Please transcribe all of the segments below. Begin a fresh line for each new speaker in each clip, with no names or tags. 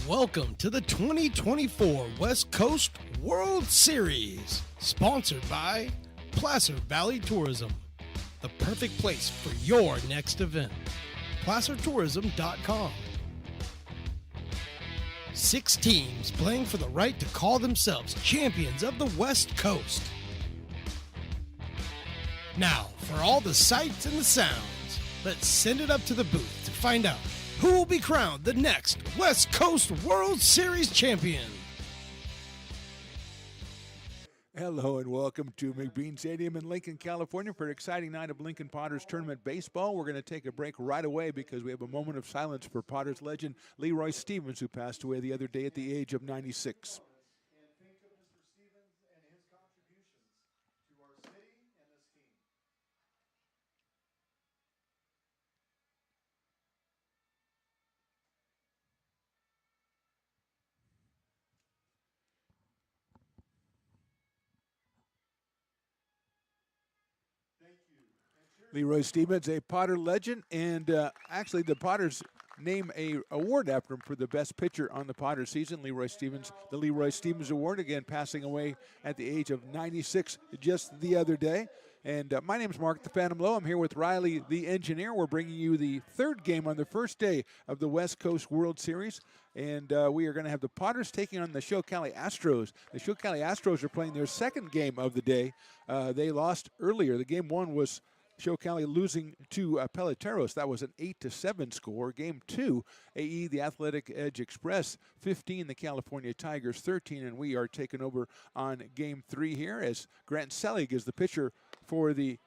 Welcome to the 2024 West Coast World Series, sponsored by Placer Valley Tourism, the perfect place for your next event. placertourism.com. 6 teams playing for the right to call themselves champions of the West Coast. Now, for all the sights and the sounds, let's send it up to the booth to find out who will be crowned the next West Coast World Series champion.
Hello and welcome to McBean Stadium in Lincoln, California for an exciting night of Lincoln Potters Tournament baseball. We're going to take a break right away because we have a moment of silence for Potters legend Leroy Stevens, who passed away the other day at the age of 96. Leroy Stevens, a Potter legend, and actually the Potters name a award after him for the best pitcher on the Potters season. Leroy Stevens, the Leroy Stevens Award, again passing away at the age of 96 just the other day. And my name is Mark the Phantom Lowe. I'm here with Riley the engineer. We're bringing you the third game on the first day of the West Coast World Series. And we are going to have the Potters taking on the Cali Astros. The Cali Astros are playing their second game of the day. They lost earlier. The game one was Cali losing to Peloteros. That was an 8-7 score. Game 2, AE, the Athletic Edge Express, 15, the California Tigers, 13. And we are taking over on Game 3 here as Grant Selig is the pitcher for the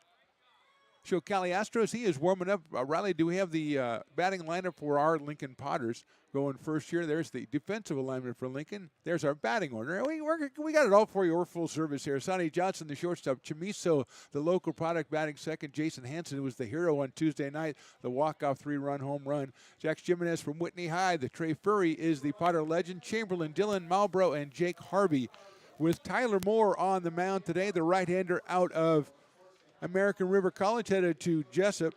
Cali Astros. He is warming up. Riley, do we have the batting lineup for our Lincoln Potters going first here? There's the defensive alignment for Lincoln. There's our batting order. We got it all for you. We're full service here. Sonny Johnson, the shortstop. Chamiso, the local product, batting second. Jason Hansen, who was the hero on Tuesday night, the walk-off 3-run home run. Jack Jimenez from Whitney High. The Trey Furry is the Potter legend. Chamberlain, Dylan Malbrough, and Jake Harvey. With Tyler Moore on the mound today, the right-hander out of American River College, headed to Jessup.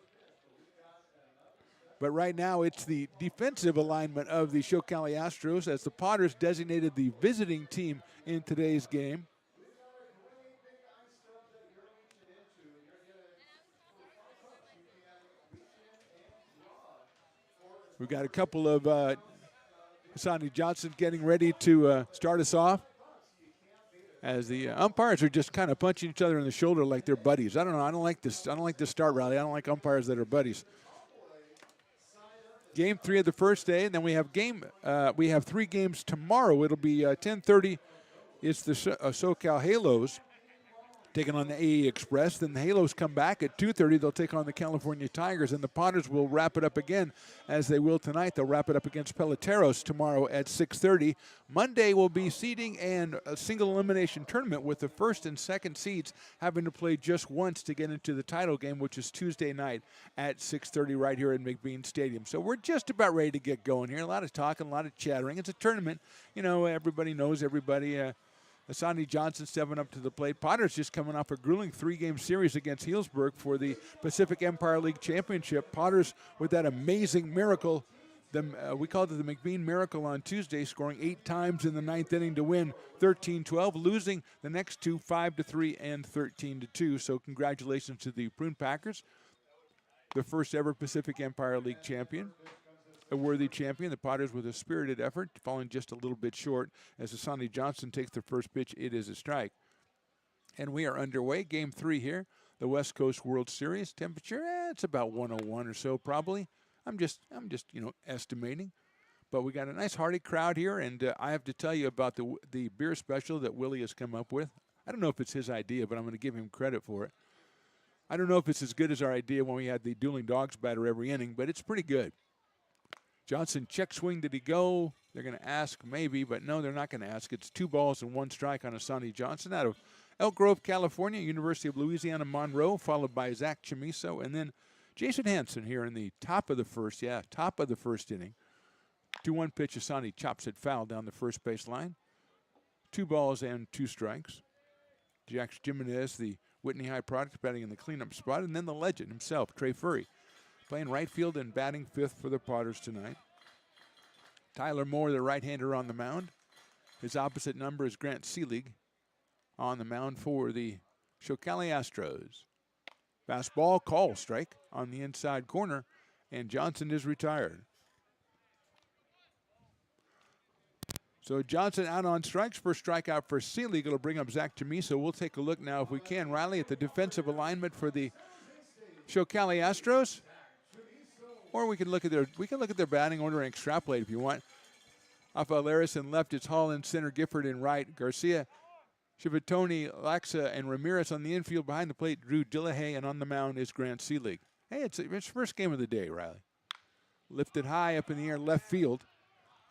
But right now it's the defensive alignment of the Cali Astros as the Potters designated the visiting team in today's game. We've got a couple of Sonny Johnson getting ready to start us off, as the umpires are just kind of punching each other in the shoulder like they're buddies. I don't know. I don't like this. I don't like this start rally. I don't like umpires that are buddies. Game 3 of the first day, and then we have 3 games tomorrow. It'll be 10:30. It's the SoCal Halos taking on the AE Express. Then the Halos come back at 2:30. They'll take on the California Tigers, and the Potters will wrap it up again, as they will tonight. They'll wrap it up against Peloteros tomorrow at 6:30. Monday will be seeding and a single elimination tournament, with the first and second seeds having to play just once to get into the title game, which is Tuesday night at 6:30 right here in McBean Stadium. So we're just about ready to get going here. A lot of talking, a lot of chattering. It's a tournament. You know, everybody knows everybody. Sonny Johnson stepping up to the plate. Potter's just coming off a grueling 3-game series against Healdsburg for the Pacific Empire League Championship. Potter's with that amazing miracle. We called it the McBean Miracle on Tuesday, scoring 8 times in the 9th inning to win 13-12, losing the next 2 5-3 and 13-2. So congratulations to the Prune Packers, the first ever Pacific Empire League champion. A worthy champion. The Potters with a spirited effort, falling just a little bit short as Sonny Johnson takes the first pitch. It is a strike. And we are underway. Game 3 here, the West Coast World Series. Temperature, it's about 101 or so probably. I'm just estimating. But we got a nice hearty crowd here, and I have to tell you about the beer special that Willie has come up with. I don't know if it's his idea, but I'm going to give him credit for it. I don't know if it's as good as our idea when we had the dueling dogs batter every inning, but it's pretty good. Johnson, check swing, did he go? They're going to ask maybe, but no, they're not going to ask. It's 2 balls and 1 strike on Sonny Johnson out of Elk Grove, California, University of Louisiana, Monroe, followed by Zach Chamiso, and then Jason Hansen here in the top of the first inning. 2-1 pitch, Sonny chops it foul down the first base line. 2 balls and 2 strikes. Jack Jimenez, the Whitney High product, batting in the cleanup spot, and then the legend himself, Trey Furry, playing right field and batting 5th for the Potters tonight. Tyler Moore, the right-hander, on the mound. His opposite number is Grant Seelig on the mound for the Cali Astros. Fastball, call, strike on the inside corner, and Johnson is retired. So Johnson out on strikes. First strikeout for Seelig. It'll bring up Zach Chamiso. We'll take a look now, if we can, Riley, at the defensive alignment for the Cali Astros. Or we can look at their batting order and extrapolate if you want. Alfalaris in left, it's Hall in center, Gifford in right, Garcia, Chivatoni, Laxa, and Ramirez on the infield. Behind the plate, Drew Dillahay, and on the mound is Grant Seelig. Hey, it's first game of the day, Riley. Lifted high up in the air, left field.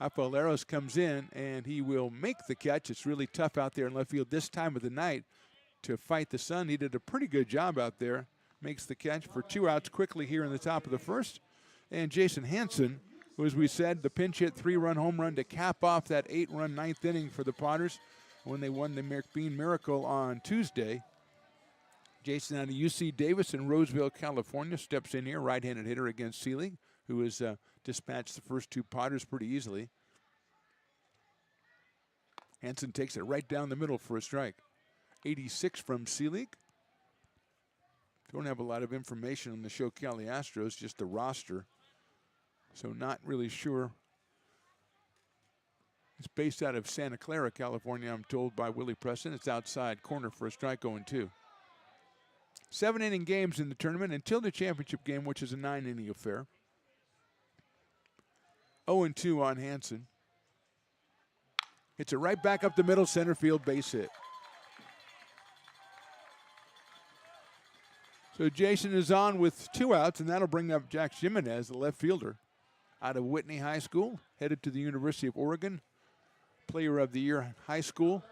Alfalaris comes in, and he will make the catch. It's really tough out there in left field this time of the night to fight the sun. He did a pretty good job out there. Makes the catch for 2 outs quickly here in the top of the first. And Jason Hansen, who, as we said, the pinch hit 3-run home run to cap off that 8-run ninth inning for the Potters when they won the McBean Miracle on Tuesday. Jason out of UC Davis in Roseville, California, steps in here, right-handed hitter against Seelig, who has dispatched the first 2 Potters pretty easily. Hansen takes it right down the middle for a strike. 86 from Seelig. Don't have a lot of information on the Cali Astros, just the roster. So not really sure. It's based out of Santa Clara, California, I'm told by Willie Preston. It's outside corner for a strike, 0-2. 7-inning games in the tournament until the championship game, which is a 9-inning affair. 0-2 on Hansen. Hits it right back up the middle, center field, base hit. So Jason is on with 2 outs, and that'll bring up Jack Jimenez, the left fielder, out of Whitney High School, headed to the University of Oregon. Player of the Year high school,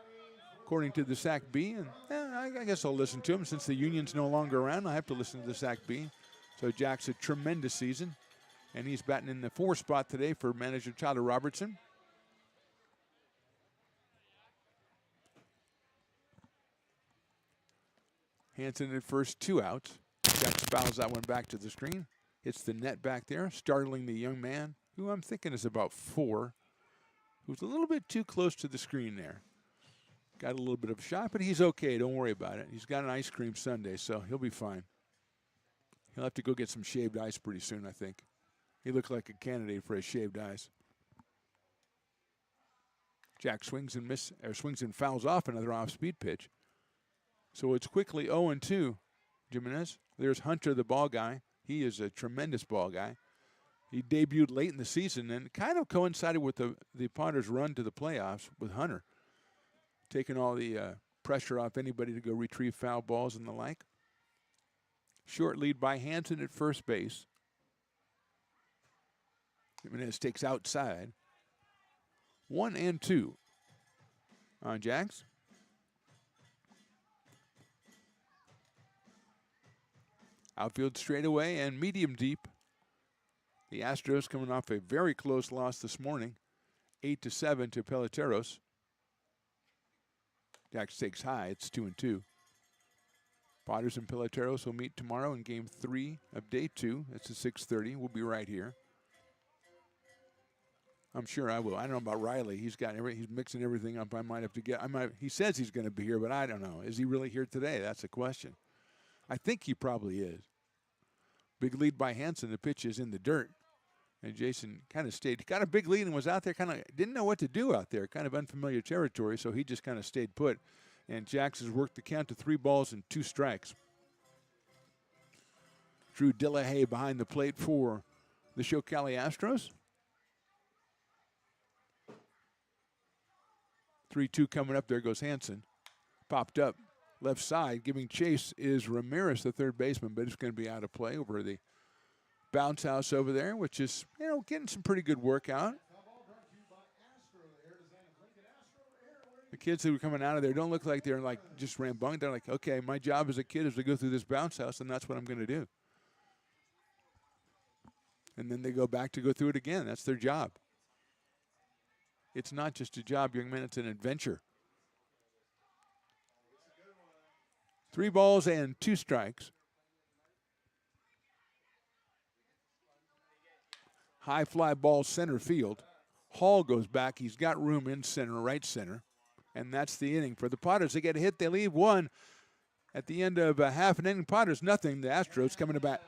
according to the SAC-B. And I guess I'll listen to him. Since the Union's no longer around, I have to listen to the SAC-B. So Jack's a tremendous season, and he's batting in the 4 spot today for manager Tyler Robertson. Hansen at first, 2 outs. Jack fouls that one back to the screen. Hits the net back there, startling the young man, who I'm thinking is about 4, who's a little bit too close to the screen there. Got a little bit of a shot, but he's okay. Don't worry about it. He's got an ice cream sundae, so he'll be fine. He'll have to go get some shaved ice pretty soon, I think. He looked like a candidate for his shaved ice. Jack swings and fouls off another off-speed pitch. So it's quickly 0-2, Jimenez. There's Hunter, the ball guy. He is a tremendous ball guy. He debuted late in the season and kind of coincided with the Potters' run to the playoffs with Hunter, taking all the pressure off anybody to go retrieve foul balls and the like. Short lead by Hansen at first base. Jimenez takes outside. 1-2 on Jax. Outfield straightaway and medium deep. The Astros coming off a very close loss this morning, 8-7 to Peloteros. Jax takes high. It's 2-2. Potters and Peloteros will meet tomorrow in Game 3 of Day 2. That's at 6:30. We'll be right here. I'm sure I will. I don't know about Riley. He's mixing everything up. I might have to get. He says he's going to be here, but I don't know. Is he really here today? That's a question. I think he probably is. Big lead by Hansen. The pitch is in the dirt. And Jason kind of stayed. He got a big lead and was out there, kind of didn't know what to do out there. Kind of unfamiliar territory, so he just kind of stayed put. And Jax has worked the count to 3 balls and 2 strikes. Drew Dillahay behind the plate for the Cali Astros. 3-2 coming up. There goes Hansen. Popped up left side. Giving chase is Ramirez, the third baseman, but it's going to be out of play over the bounce house over there, which is, getting some pretty good work out. The kids who are coming out of there don't look like they're just rambunctious. They're like, okay, my job as a kid is to go through this bounce house, and that's what I'm going to do. And then they go back to go through it again. That's their job. It's not just a job, young man. It's an adventure. 3 balls and 2 strikes. High fly ball center field. Hall goes back. He's got room in center, right center. And that's the inning for the Potters. They get a hit. They leave one. At the end of half an inning, Potters nothing. The Astros coming to bat.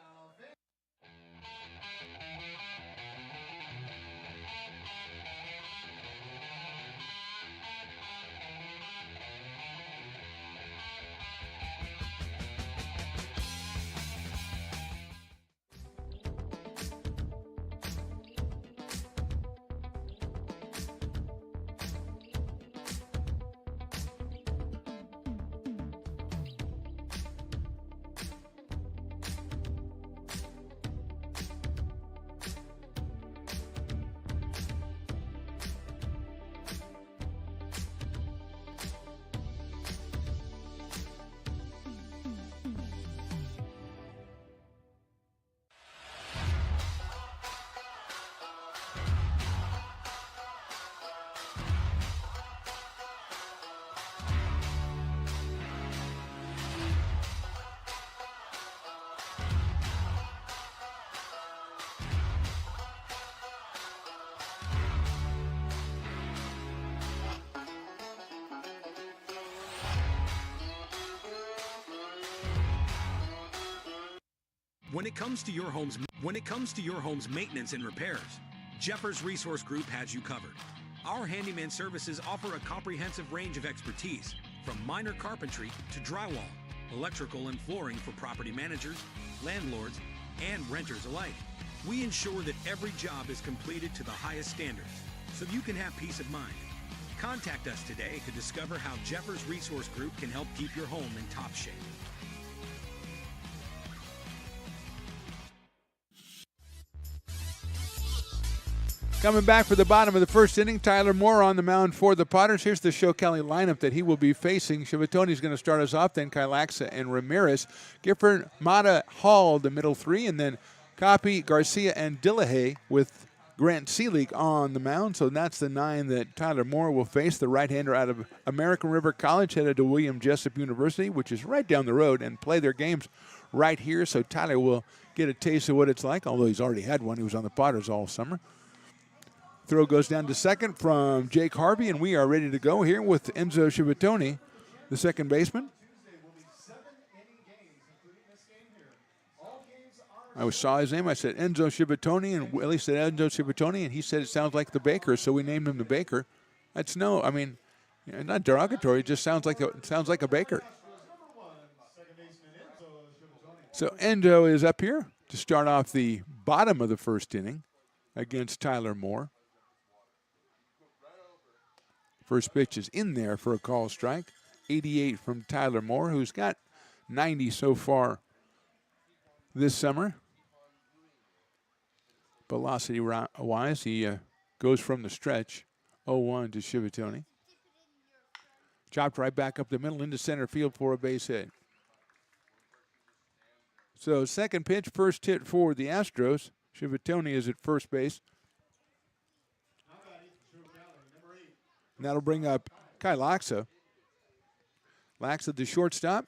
When it comes to your home's maintenance and repairs, Jeffers Resource Group has you covered. Our handyman services offer a comprehensive range of expertise, from minor carpentry to drywall, electrical and flooring for property managers, landlords, and renters alike. We ensure that every job is completed to the highest standards, so you can have peace of mind. Contact us today to discover how Jeffers Resource Group can help keep your home in top shape.
Coming back for the bottom of the first inning, Tyler Moore on the mound for the Potters. Here's the Show Cali lineup that he will be facing. Shivitoni's going to start us off, then Kylaxa and Ramirez. Gifford, Mata, Hall, the middle three, and then Copy, Garcia, and Dillahay with Grant Seelig on the mound. So that's the 9 that Tyler Moore will face, the right-hander out of American River College, headed to William Jessup University, which is right down the road, and play their games right here. So Tyler will get a taste of what it's like, although he's already had one. He was on the Potters all summer. Throw goes down to second from Jake Harvey, and we are ready to go here with Enzo Shivitoni, the second baseman. I saw his name. I said Enzo Shivitoni, and Willie said Enzo Shivitoni, and he said it sounds like the Baker, so we named him the Baker. That's not derogatory. It just sounds like a Baker. So Enzo is up here to start off the bottom of the first inning against Tyler Moore. First pitch is in there for a call strike. 88 from Tyler Moore, who's got 90 so far this summer. Velocity-wise, he goes from the stretch. 0-1 to Shivitoni. Chopped right back up the middle into center field for a base hit. So second pitch, first hit for the Astros. Shivitoni is at first base. And that'll bring up Kylaxa. Laxa, the shortstop.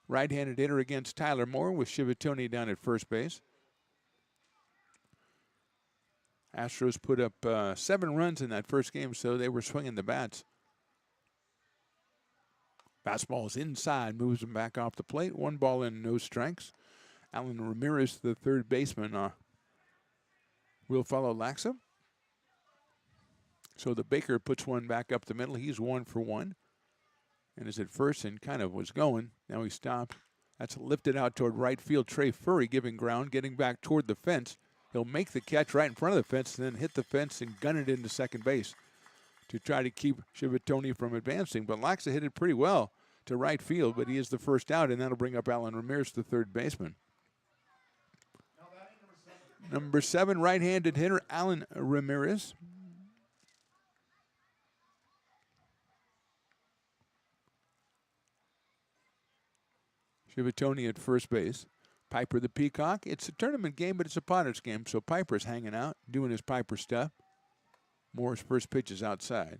Right-handed hitter against Tyler Moore with Shivitoni down at first base. Astros put up 7 runs in that first game, so they were swinging the bats. Fastball is inside, moves him back off the plate. 1 ball in, no strikes. Alan Ramirez, the third baseman, will follow Laxa. So the Baker puts one back up the middle. He's 1 for 1. And is at first and kind of was going. Now he stopped. That's lifted out toward right field. Trey Furry giving ground, getting back toward the fence. He'll make the catch right in front of the fence and then hit the fence and gun it into second base to try to keep Shivitoni from advancing. But Laxa hit it pretty well to right field, but he is the first out, and that'll bring up Alan Ramirez, the third baseman. Number 7, right-handed hitter, Alan Ramirez. Shivitoni at first base. Piper the Peacock. It's a tournament game, but it's a Potters game, so Piper's hanging out, doing his Piper stuff. Moore's first pitch is outside.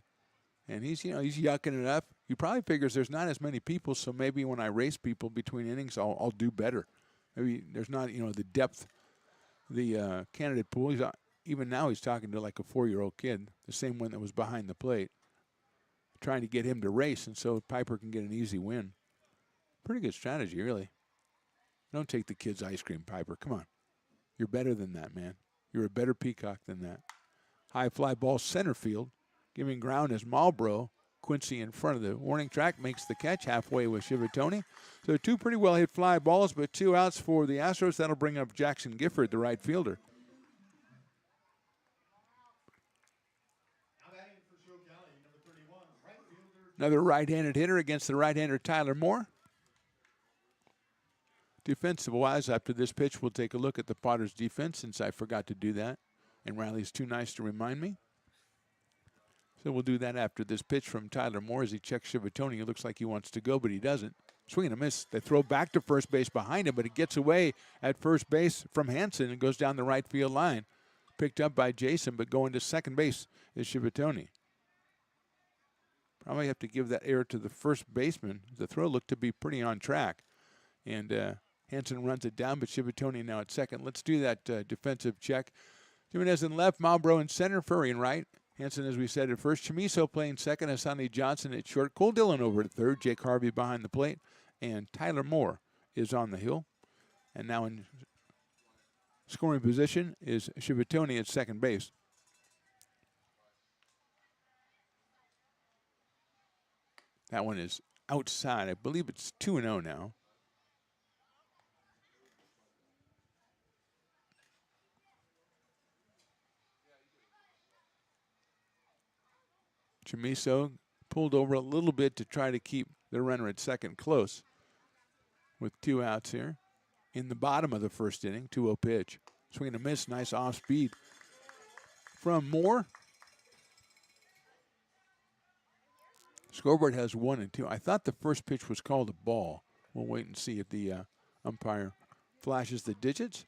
And he's yucking it up. He probably figures there's not as many people, so maybe when I race people between innings, I'll do better. Maybe there's not, the depth, the candidate pool. even now he's talking to like a 4-year-old kid, the same one that was behind the plate, trying to get him to race, and so Piper can get an easy win. Pretty good strategy, really. Don't take the kid's ice cream, Piper. Come on. You're better than that, man. You're a better peacock than that. High fly ball center field. Giving ground is Marlboro. Quincy in front of the warning track makes the catch halfway with Shivatoni. So 2 pretty well hit fly balls, but 2 outs for the Astros. That'll bring up Jackson Gifford, the right fielder. Another right-handed hitter against the right-hander Tyler Moore. Defensive-wise, after this pitch, we'll take a look at the Potters' defense, since I forgot to do that, and Riley's too nice to remind me. So we'll do that after this pitch from Tyler Moore as he checks Shivatoni. It looks like he wants to go, but he doesn't. Swing and a miss. They throw back to first base behind him, but it gets away at first base from Hansen and goes down the right field line. Picked up by Jason, but going to second base is Shivatoni. Probably have to give that error to the first baseman. The throw looked to be pretty on track. And Hansen runs it down, but Shivatoni now at second. Let's do that defensive check. Jimenez in left, Marlboro in center, Furry in right. Hansen, as we said at first. Chamiso playing second, Asani Johnson at short. Cole Dillon over at third, Jake Harvey behind the plate. And Tyler Moore is on the hill. And now in scoring position is Shivatoni at second base. That one is outside. I believe it's 2-0 now. Chamiso pulled over a little bit to try to keep the runner at second close with 2 outs here in the bottom of the first inning. 2-0 pitch. Swing and a miss. Nice off speed from Moore. Scoreboard has 1 and 2. I thought the first pitch was called a ball. We'll wait and see if the umpire flashes the digits.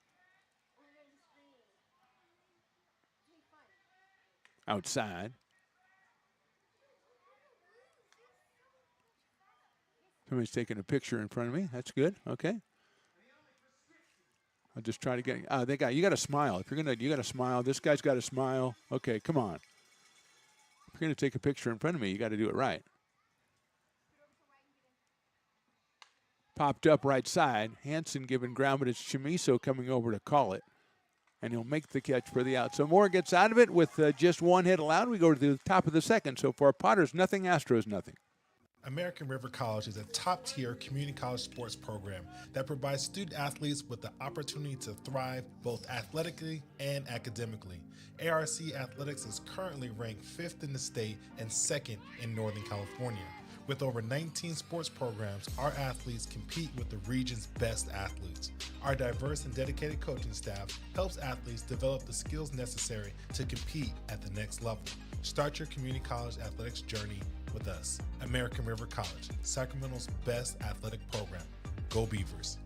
Outside. Somebody's taking a picture in front of me. That's good. Okay. I'll just try to get. You got to smile. If you're gonna, you got to smile. This guy's got to smile. Okay, come on. If you're gonna take a picture in front of me, you got to do it right. Popped up right side. Hansen giving ground, but it's Chamiso coming over to call it, and he'll make the catch for the out. So Moore gets out of it with just 1 hit allowed. We go to the top of the second. So far, Potters nothing, Astros nothing.
American River College is a top-tier community college sports program that provides student athletes with the opportunity to thrive both athletically and academically. ARC Athletics is currently ranked 5th in the state and 2nd in Northern California. With over 19 sports programs, our athletes compete with the region's best athletes. Our diverse and dedicated coaching staff helps athletes develop the skills necessary to compete at the next level. Start your community college athletics journey with us. American River College, Sacramento's best athletic program. Go Beavers.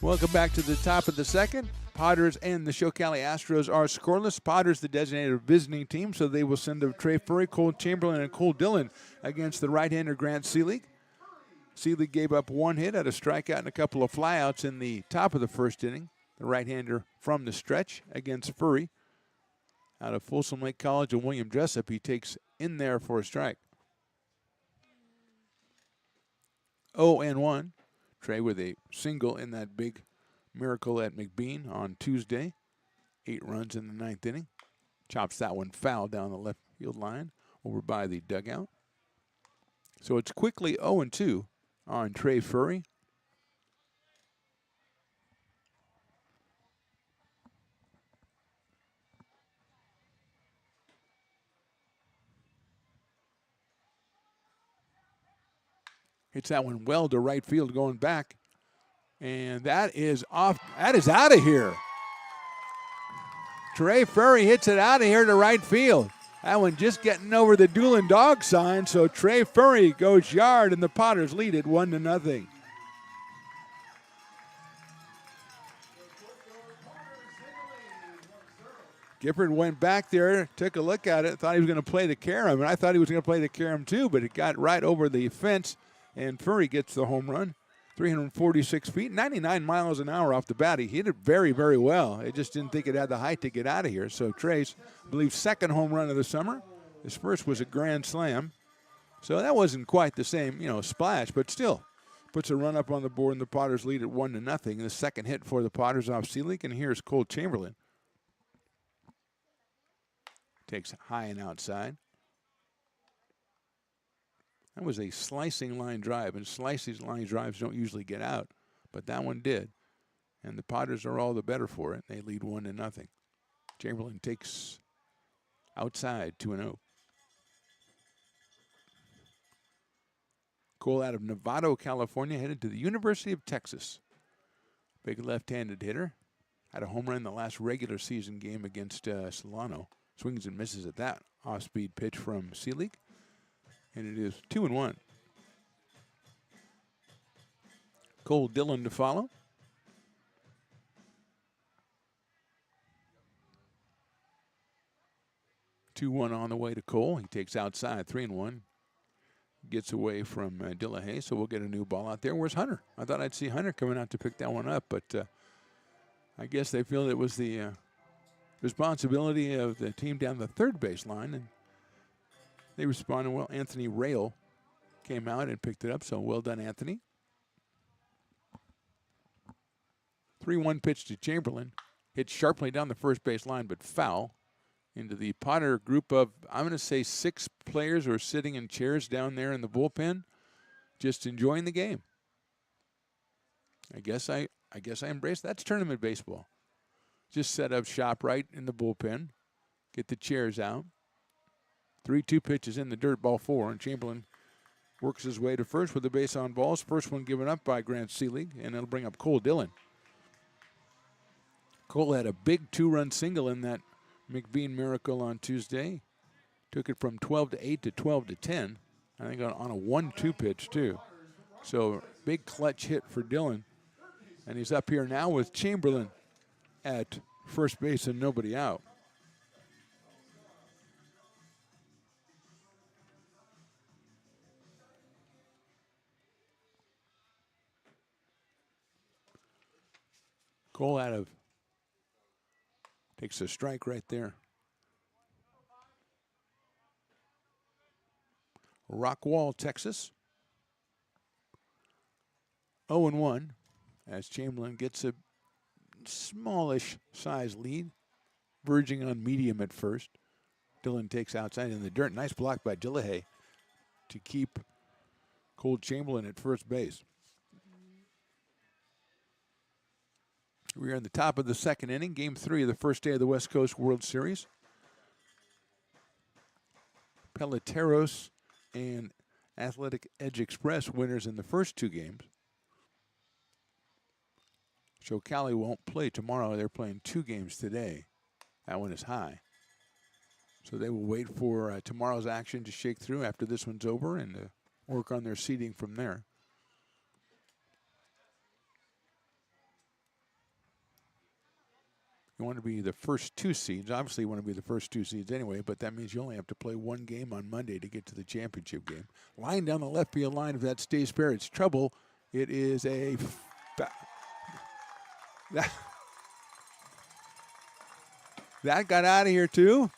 Welcome back to the top of the second. Potters and the Cali Astros are scoreless. Potters, the designated visiting team, so they will send up Trey Furry, Cole Chamberlain, and Cole Dillon against the right-hander Grant Seelig. Seelig gave up 1 hit, had a strikeout and a couple of flyouts in the top of the first inning. the right-hander from the stretch against Furry. Out of Folsom Lake College and William Jessup, he takes in there for a strike. 0-1. Trey with a single in that big miracle at McBean on Tuesday. 8 runs in the 9th inning. Chops that one foul down the left field line over by the dugout. So it's quickly 0-2 on Trey Furry. Hits that one well to right field going back. And that is off. That is out of here. Trey Furry hits it out of here to right field. That one just getting over the Doolin dog sign. So Trey Furry goes yard and the Potters lead it 1-0. Gifford went back there, took a look at it, thought he was going to play the carom, and I thought he was going to play the carom too, but it got right over the fence, and Furry gets the home run. 346 feet, 99 miles an hour off the bat. He hit it very, very well. I just didn't think it had the height to get out of here. So Trey's, I believe, second home run of the summer. His first was a grand slam. So that wasn't quite the same, splash, but still puts a run up on the board, and the Potters lead at 1-0. The second hit for the Potters off Seelig, and here's Cole Chamberlain. Takes high and outside. That was a slicing line drive, and slicing line drives don't usually get out, but that one did. And the Potters are all the better for it. They lead 1-0. Chamberlain takes outside 2-0. Cole out of Novato, California, headed to the University of Texas. Big left-handed hitter. Had a home run in the last regular season game against Solano. Swings and misses at that off-speed pitch from Seelig. And it is 2-1. Cole Dillon to follow. 2-1 on the way to Cole. He takes outside, 3-1. Gets away from Dillahay, so we'll get a new ball out there. Where's Hunter? I thought I'd see Hunter coming out to pick that one up, but I guess they feel it was the responsibility of the team down the third base line, and they responded well. Anthony Rail came out and picked it up, so well done, Anthony. 3-1 pitch to Chamberlain. Hit sharply down the first base line, but foul into the Potter group of, I'm going to say 6 players who are sitting in chairs down there in the bullpen, just enjoying the game. I guess I embrace that's tournament baseball. Just set up shop right in the bullpen, get the chairs out. 3-2 pitches in the dirt, ball 4, and Chamberlain works his way to first with the base on balls. First one given up by Grant Seelig, and it'll bring up Cole Dillon. Cole had a big 2-run single in that McBean miracle on Tuesday. Took it from 12-8 to 12-10. I think on a 1-2 pitch too. So big clutch hit for Dillon. And he's up here now with Chamberlain at first base and nobody out. Cole takes a strike right there. Rockwall, Texas. 0-1 as Chamberlain gets a smallish size lead, verging on medium at first. Dillon takes outside in the dirt. Nice block by Dillahay to keep Cole Chamberlain at first base. We are in the top of the second inning, Game 3 of the first day of the West Coast World Series. Peleteros and Athletic Edge Express winners in the first 2 games. So Cali won't play tomorrow. They're playing 2 games today. That one is high. So they will wait for tomorrow's action to shake through after this one's over and work on their seeding from there. You want to be the first 2 seeds. Obviously, you want to be the first 2 seeds anyway, but that means you only have to play 1 game on Monday to get to the championship game. Line down the left field line, if that stays fair, it's trouble. It is a... That got out of here, too.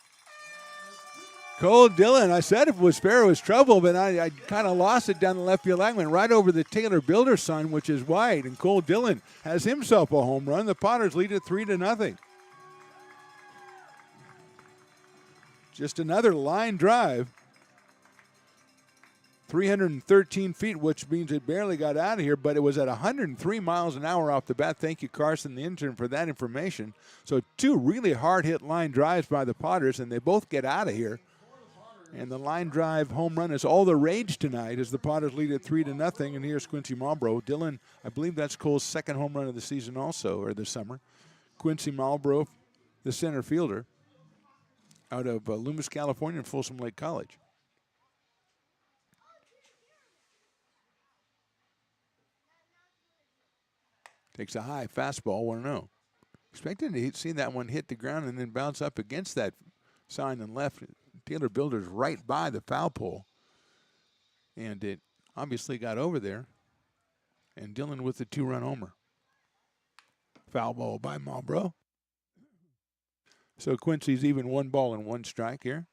Cole Dillon, I said if it was fair, it was trouble, but I kind of lost it down the left field line, went right over the Taylor Builder sign, which is wide, and Cole Dillon has himself a home run. The Potters lead it 3-0. Just another line drive. 313 feet, which means it barely got out of here, but it was at 103 miles an hour off the bat. Thank you, Carson, the intern, for that information. So 2 really hard-hit line drives by the Potters, and they both get out of here. And the line drive home run is all the rage tonight as the Potters lead at 3-0. And here's Quincy Marlboro. Dillon, I believe that's Cole's second home run of the season also, or this summer. Quincy Marlboro, the center fielder, out of Loomis, California, and Folsom Lake College. Takes a high fastball, 1-0. Expected to see that one hit the ground and then bounce up against that sign and left. Taylor Builder's right by the foul pole. And it obviously got over there. And Dillon with the 2-run homer. Foul ball by Marlboro. So Quincy's even 1 ball and 1 strike here.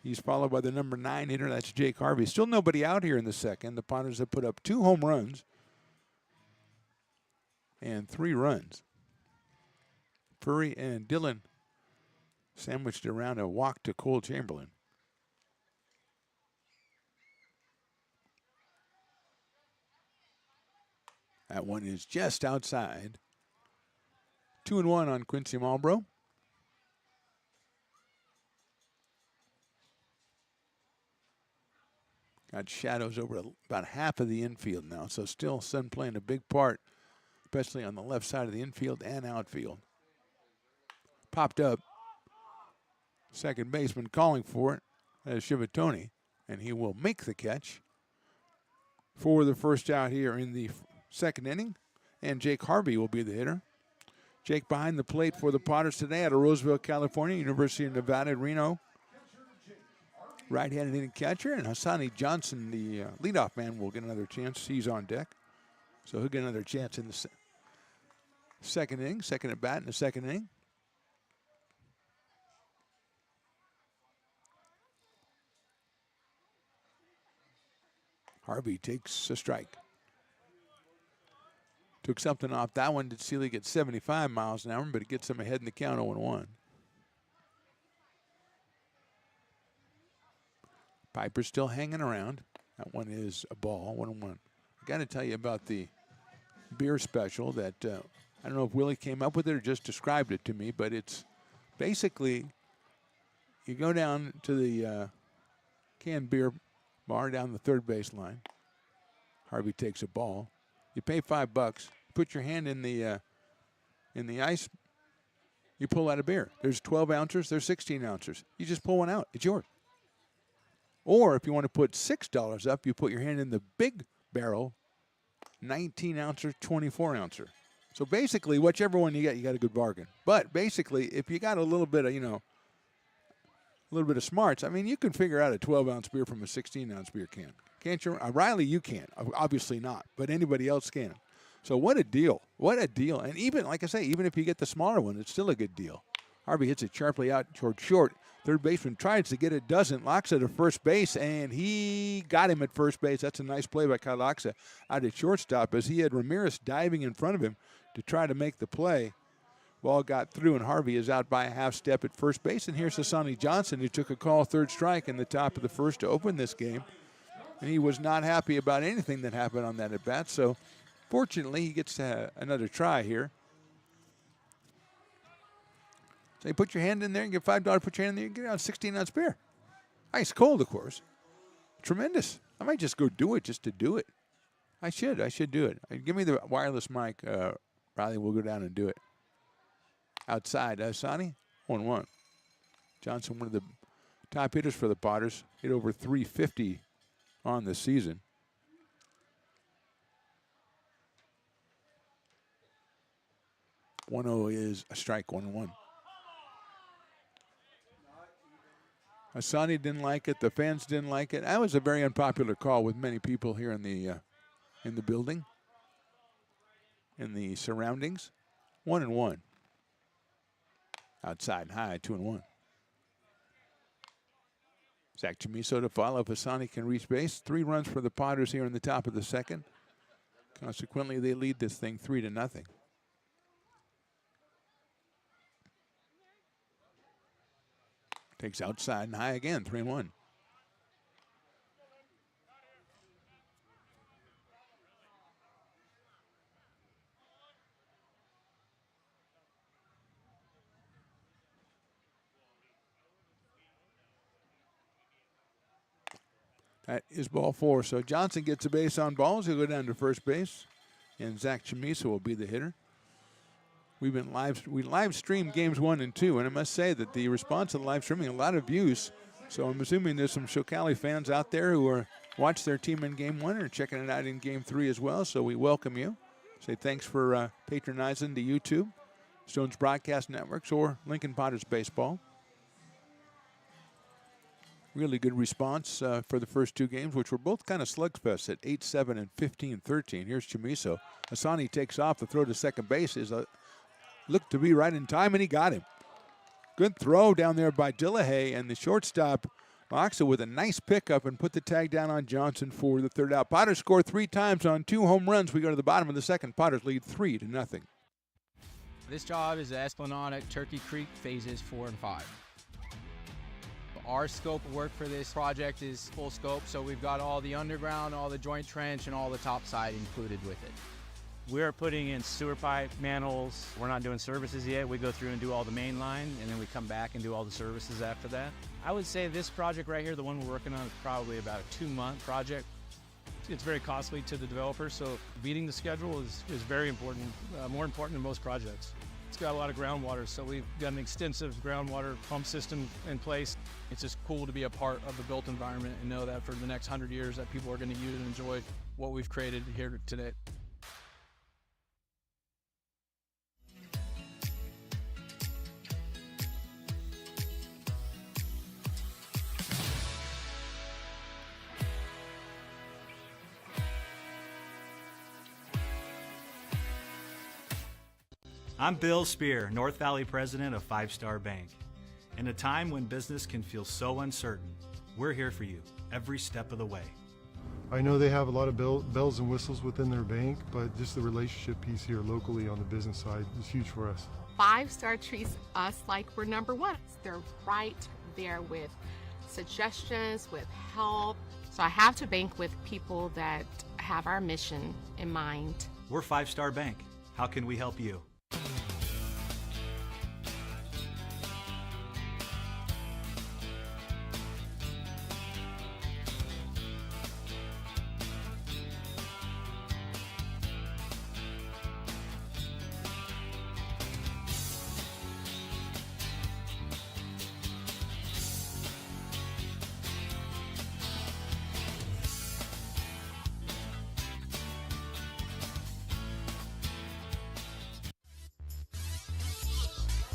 He's followed by the number 9 hitter. That's Jake Harvey. Still nobody out here in the second. The Potters have put up 2 home runs and 3 runs. Furry and Dillon sandwiched around a walk to Cole Chamberlain. That one is just outside. 2-1 on Quincy Marlboro. Got shadows over about half of the infield now, so still sun playing a big part, especially on the left side of the infield and outfield. Popped up. Second baseman calling for it. That is Shivatoni, and he will make the catch for the first out here in the second inning. And Jake Harvey will be the hitter. Jake behind the plate for the Potters today out of Roseville, California, University of Nevada, Reno. Right-handed hitting catcher, and Hassani Johnson, the leadoff man, will get another chance. He's on deck, so he'll get another chance in the second inning, second at bat in the second inning. Harvey takes a strike. Took something off that one. Did Seeley get 75 miles an hour, but it gets him ahead in the count 0-1. Piper's still hanging around. That one is a ball, 1-1. I got to tell you about the beer special that I don't know if Willie came up with it or just described it to me, but it's basically you go down to the canned beer bar down the third base line. Harvey takes a ball. You pay $5. Put your hand in the ice. You pull out a beer. There's 12 ounces. There's 16 ounces. You just pull one out. It's yours. Or if you want to put $6 up, you put your hand in the big barrel, 19-ouncer, 24-ouncer. So basically, whichever one you got a good bargain. But basically, if you got a little bit of, a little bit of smarts, I mean, you can figure out a 12-ounce beer from a 16-ounce beer can. Can't you? Riley, you can't. Obviously not. But anybody else can. So what a deal. What a deal. And even, like I say, even if you get the smaller one, it's still a good deal. Harvey hits it sharply out toward short. Third baseman tries to get it, doesn't. Loxa to first base, and he got him at first base. That's a nice play by Kyle Loxa out at shortstop as he had Ramirez diving in front of him to try to make the play. Ball got through, and Harvey is out by a half step at first base. And here's Hassani Johnson, who took a call third strike in the top of the first to open this game. And he was not happy about anything that happened on that at-bat. So, fortunately, he gets another try here. So you put your hand in there and get $5, put your hand in there and get out a 16-ounce beer. Ice cold, of course. Tremendous. I might just go do it just to do it. I should do it. Give me the wireless mic, Riley. We'll go down and do it. Outside, Hassani, 1-1. Johnson, one of the top hitters for the Potters, hit over 350 on the season. 1-0 is a strike, 1-1. Hassani didn't like it. The fans didn't like it. That was a very unpopular call with many people here in the building, in the surroundings. 1-1. Outside and high, 2-1. Zach Chamiso to follow. If Asani can reach base. 3 runs for the Potters here in the top of the second. Consequently, they lead this thing 3-0. Takes outside and high again, 3-1. That is ball 4. So Johnson gets a base on balls. He'll go down to first base. And Zach Chamiso will be the hitter. We live streamed games 1 and 2, and I must say that the response to the live streaming, a lot of views. So I'm assuming there's some Cali fans out there who are watch their team in game 1 or checking it out in game 3 as well. So we welcome you. Say thanks for patronizing the YouTube, Stones Broadcast Networks, or Lincoln Potters Baseball. Really good response for the first 2 games, which were both kind of slugfests at 8-7 and 15-13. Here's Chamiso. Asani takes off. The throw to second base is looked to be right in time, and he got him. Good throw down there by Dillahay, and the shortstop, Moxa, with a nice pickup and put the tag down on Johnson for the third out. Potters score 3 times on 2 home runs. We go to the bottom of the second. Potters lead 3-0.
This job is the Esplanade at Turkey Creek phases 4 and 5. Our scope of work for this project is full scope, so we've got all the underground, all the joint trench, and all the topside included with it.
We're putting in sewer pipe, manholes. We're not doing services yet. We go through and do all the main line, and then we come back and do all the services after that. I would say this project right here, the one we're working on, is probably about a 2-month project. It's very costly to the developer, so beating the schedule is very important, more important than most projects. It's got a lot of groundwater, so we've got an extensive groundwater pump system in place. It's just cool to be a part of the built environment and know that for the next 100 years that people are going to use and enjoy what we've created here today.
I'm Bill Spear, North Valley president of 5 Star Bank. In a time when business can feel so uncertain, we're here for you every step of the way.
I know they have a lot of bells and whistles within their bank, but just the relationship piece here locally on the business side is huge for us.
5 Star treats us like we're number 1. They're right there with suggestions, with help. So I have to bank with people that have our mission in mind.
We're 5 Star Bank. How can we help you?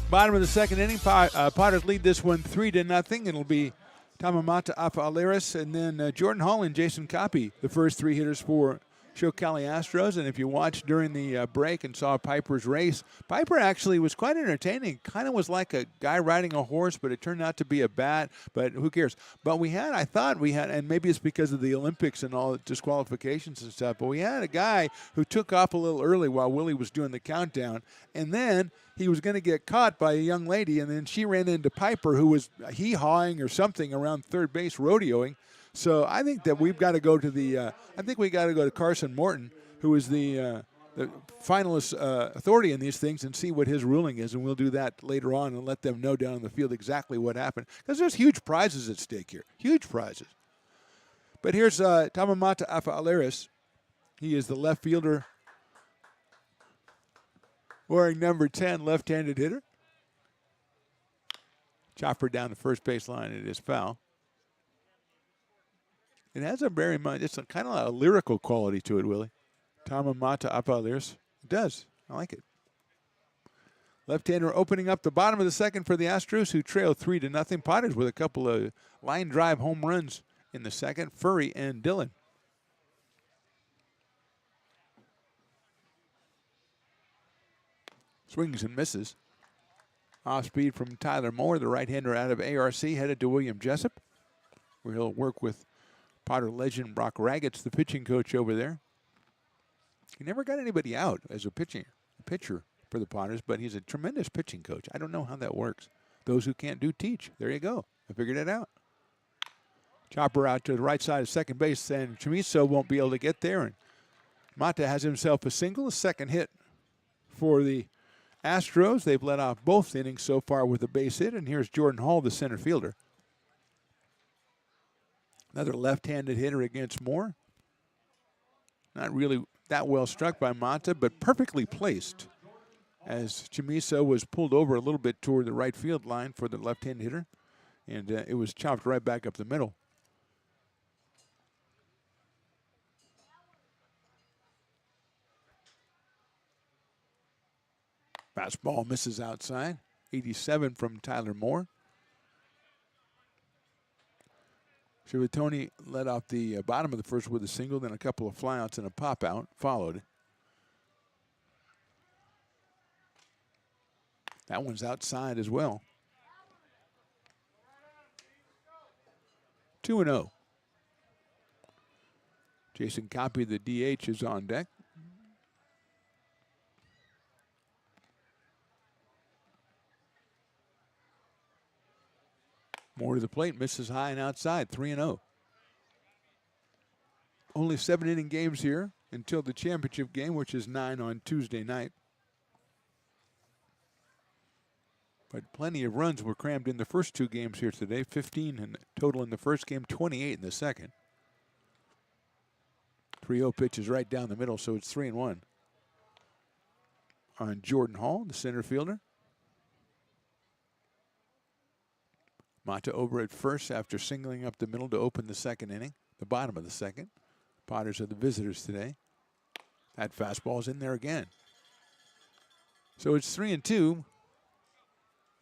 Bottom of the second inning, Potters lead this one 3-0. It'll be Tamamata Afa-Aliris and then Jordan Hall and Jason Copy, the first 3 hitters for Cali Astros. And if you watched during the break and saw Piper's race, Piper actually was quite entertaining. Kind of was like a guy riding a horse, but it turned out to be a bat. But who cares? But I thought we had, and maybe it's because of the Olympics and all the disqualifications and stuff, but we had a guy who took off a little early while Willie was doing the countdown. And then he was going to get caught by a young lady, and then she ran into Piper, who was hee-hawing or something around third base rodeoing. So I think that we've got to go to we got to go to Carson Morton, who is the finalist authority in these things, and see what his ruling is, and we'll do that later on and let them know down on the field exactly what happened. Because there's huge prizes at stake here, huge prizes. But here's Tamamata Afa-Aliris. He is the left fielder wearing number 10, left-handed hitter. Chopper down the first base line. It is foul. It has a very much, it's a kind of a lyrical quality to it, Willie. Tamamata Afa-Aliris. It does. I like it. Left-hander opening up the bottom of the second for the Astros, who trail 3-0. Potters with a couple of line drive home runs in the second. Furry and Dillon. Swings and misses. Off speed from Tyler Moore, the right-hander out of ARC, headed to William Jessup, where he'll work with Potter legend Brock Raggets, the pitching coach over there. He never got anybody out as a pitcher for the Potters, but he's a tremendous pitching coach. I don't know how that works. Those who can't do teach. There you go. I figured it out. Chopper out to the right side of second base, and Chamiso won't be able to get there. And Mata has himself a single, a second hit for the Astros. They've led off both innings so far with a base hit, and here's Jordan Hall, the center fielder. Another left-handed hitter against Moore. Not really that well struck by Mata, but perfectly placed as Chamiso was pulled over a little bit toward the right field line for the left-handed hitter, and it was chopped right back up the middle. Fastball misses outside. 87 from Tyler Moore. Shivatoni led off the bottom of the first with a single, then a couple of flyouts and a pop-out followed. That one's outside as well. 2-0. Jason Copy, the DH, is on deck. More to the plate, misses high and outside, 3-0. Only 7-inning games here until the championship game, which is 9 on Tuesday night. But plenty of runs were crammed in the first two games here today, 15 in total in the first game, 28 in the second. 3-0 pitch is right down the middle, so it's 3-1. On Jordan Hall, the center fielder. Mata over at first after singling up the middle to open the second inning, the bottom of the second. Potters are the visitors today. That fastball's in there again. So it's 3-2.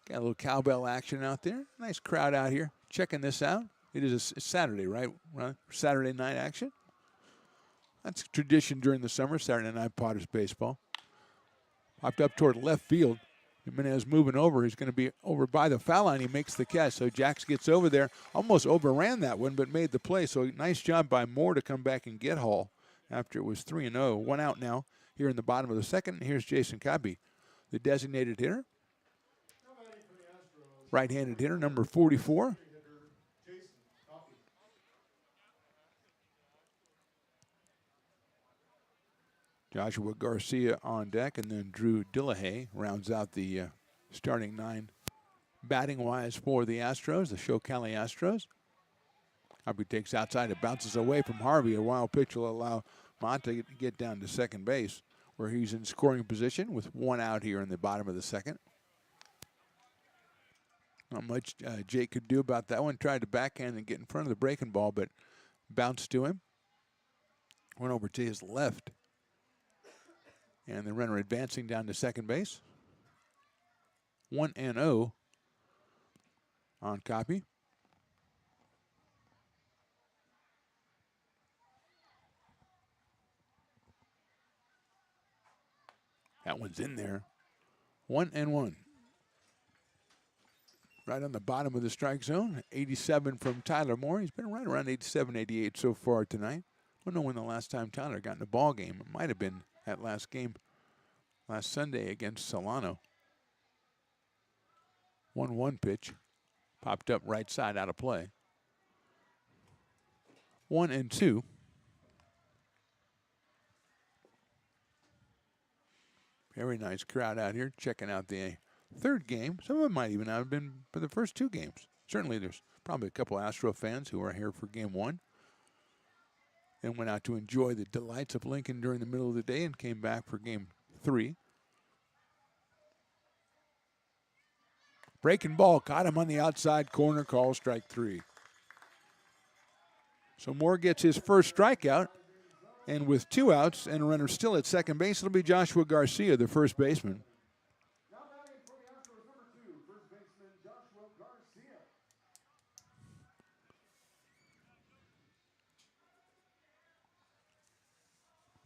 Got a little cowbell action out there. Nice crowd out here checking this out. It is a Saturday, right? Saturday night action. That's a tradition during the summer, Saturday night Potters baseball. Popped up toward left field. Jimenez moving over. He's going to be over by the foul line. He makes the catch. So Jax gets over there. Almost overran that one, but made the play. So nice job by Moore to come back and get Hall after it was 3-0. One out now here in the bottom of the second. Here's Jason Copy, the designated hitter. Right-handed hitter, number 44. Joshua Garcia on deck, and then Drew Dillahay rounds out the starting nine batting-wise for the Astros, the Cali Astros. Harvey takes outside. It bounces away from Harvey. A wild pitch will allow Monte to get down to second base, where he's in scoring position with one out here in the bottom of the second. Not much Jake could do about that one. Tried to backhand and get in front of the breaking ball, but bounced to him. Went over to his left. And the runner advancing down to second base. 1-0 on Copy. That one's in there. 1-1. Right on the bottom of the strike zone. 87 from Tyler Moore. He's been right around 87, 88 so far tonight. I don't know when the last time Tyler got in a ball game. It might have been that last game last Sunday against Solano. 1-1 pitch. Popped up right side out of play. 1-2. Very nice crowd out here checking out the third game. Some of them might even have been for the first two games. Certainly there's probably a couple Astro fans who are here for game one and went out to enjoy the delights of Lincoln during the middle of the day and came back for game three. Breaking ball, caught him on the outside corner, call strike three. So Moore gets his first strikeout, and with two outs and a runner still at second base, it'll be Joshua Garcia, the first baseman.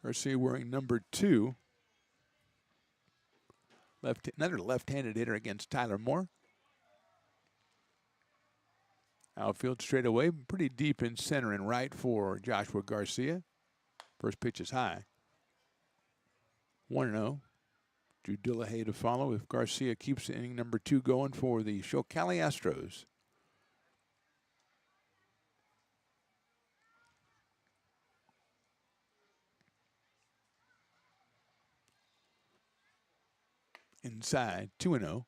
Garcia wearing number 2. Another left-handed hitter against Tyler Moore. Outfield straight away, pretty deep in center and right for Joshua Garcia. First pitch is high. 1-0. Drew Dillahay to follow if Garcia keeps inning number 2 going for the Cali Astros. Inside, 2-0.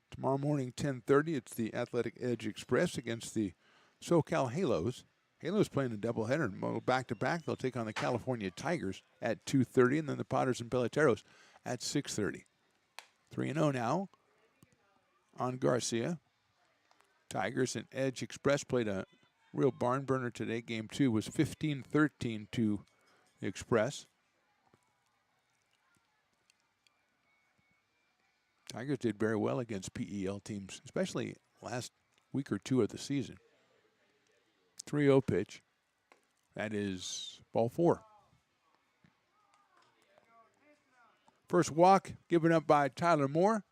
Tomorrow morning, 10:30, it's the Athletic Edge Express against the SoCal Halos. Halos playing a doubleheader, back-to-back. They'll take on the California Tigers at 2:30, and then the Potters and Peloteros at 6:30. 3-0 now on Garcia. Tigers and Edge Express played a real barn burner today. Game 2 was 15-13 to the Express. Tigers did very well against PEL teams, especially last week or two of the season. 3-0 pitch. That is ball 4. First walk given up by Tyler Moore.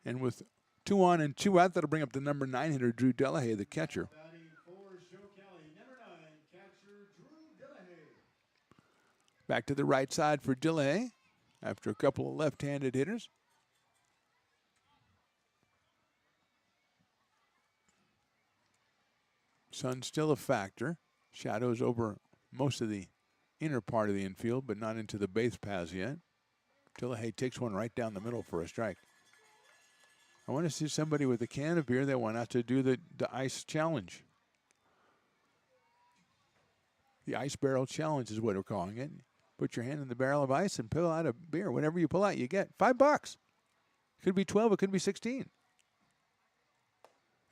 And with 2 on and 2 out, that'll bring up the number 9 hitter, Drew Dillahay, the catcher. Back to the right side for Dillahay after a couple of left-handed hitters. Sun's still a factor. Shadows over most of the inner part of the infield, but not into the base paths yet. Dillahay takes one right down the middle for a strike. I want to see somebody with a can of beer that went out to do the ice challenge. The ice barrel challenge is what we're calling it. Put your hand in the barrel of ice and pull out a beer. Whatever you pull out, you get $5. It could be 12, it could be 16.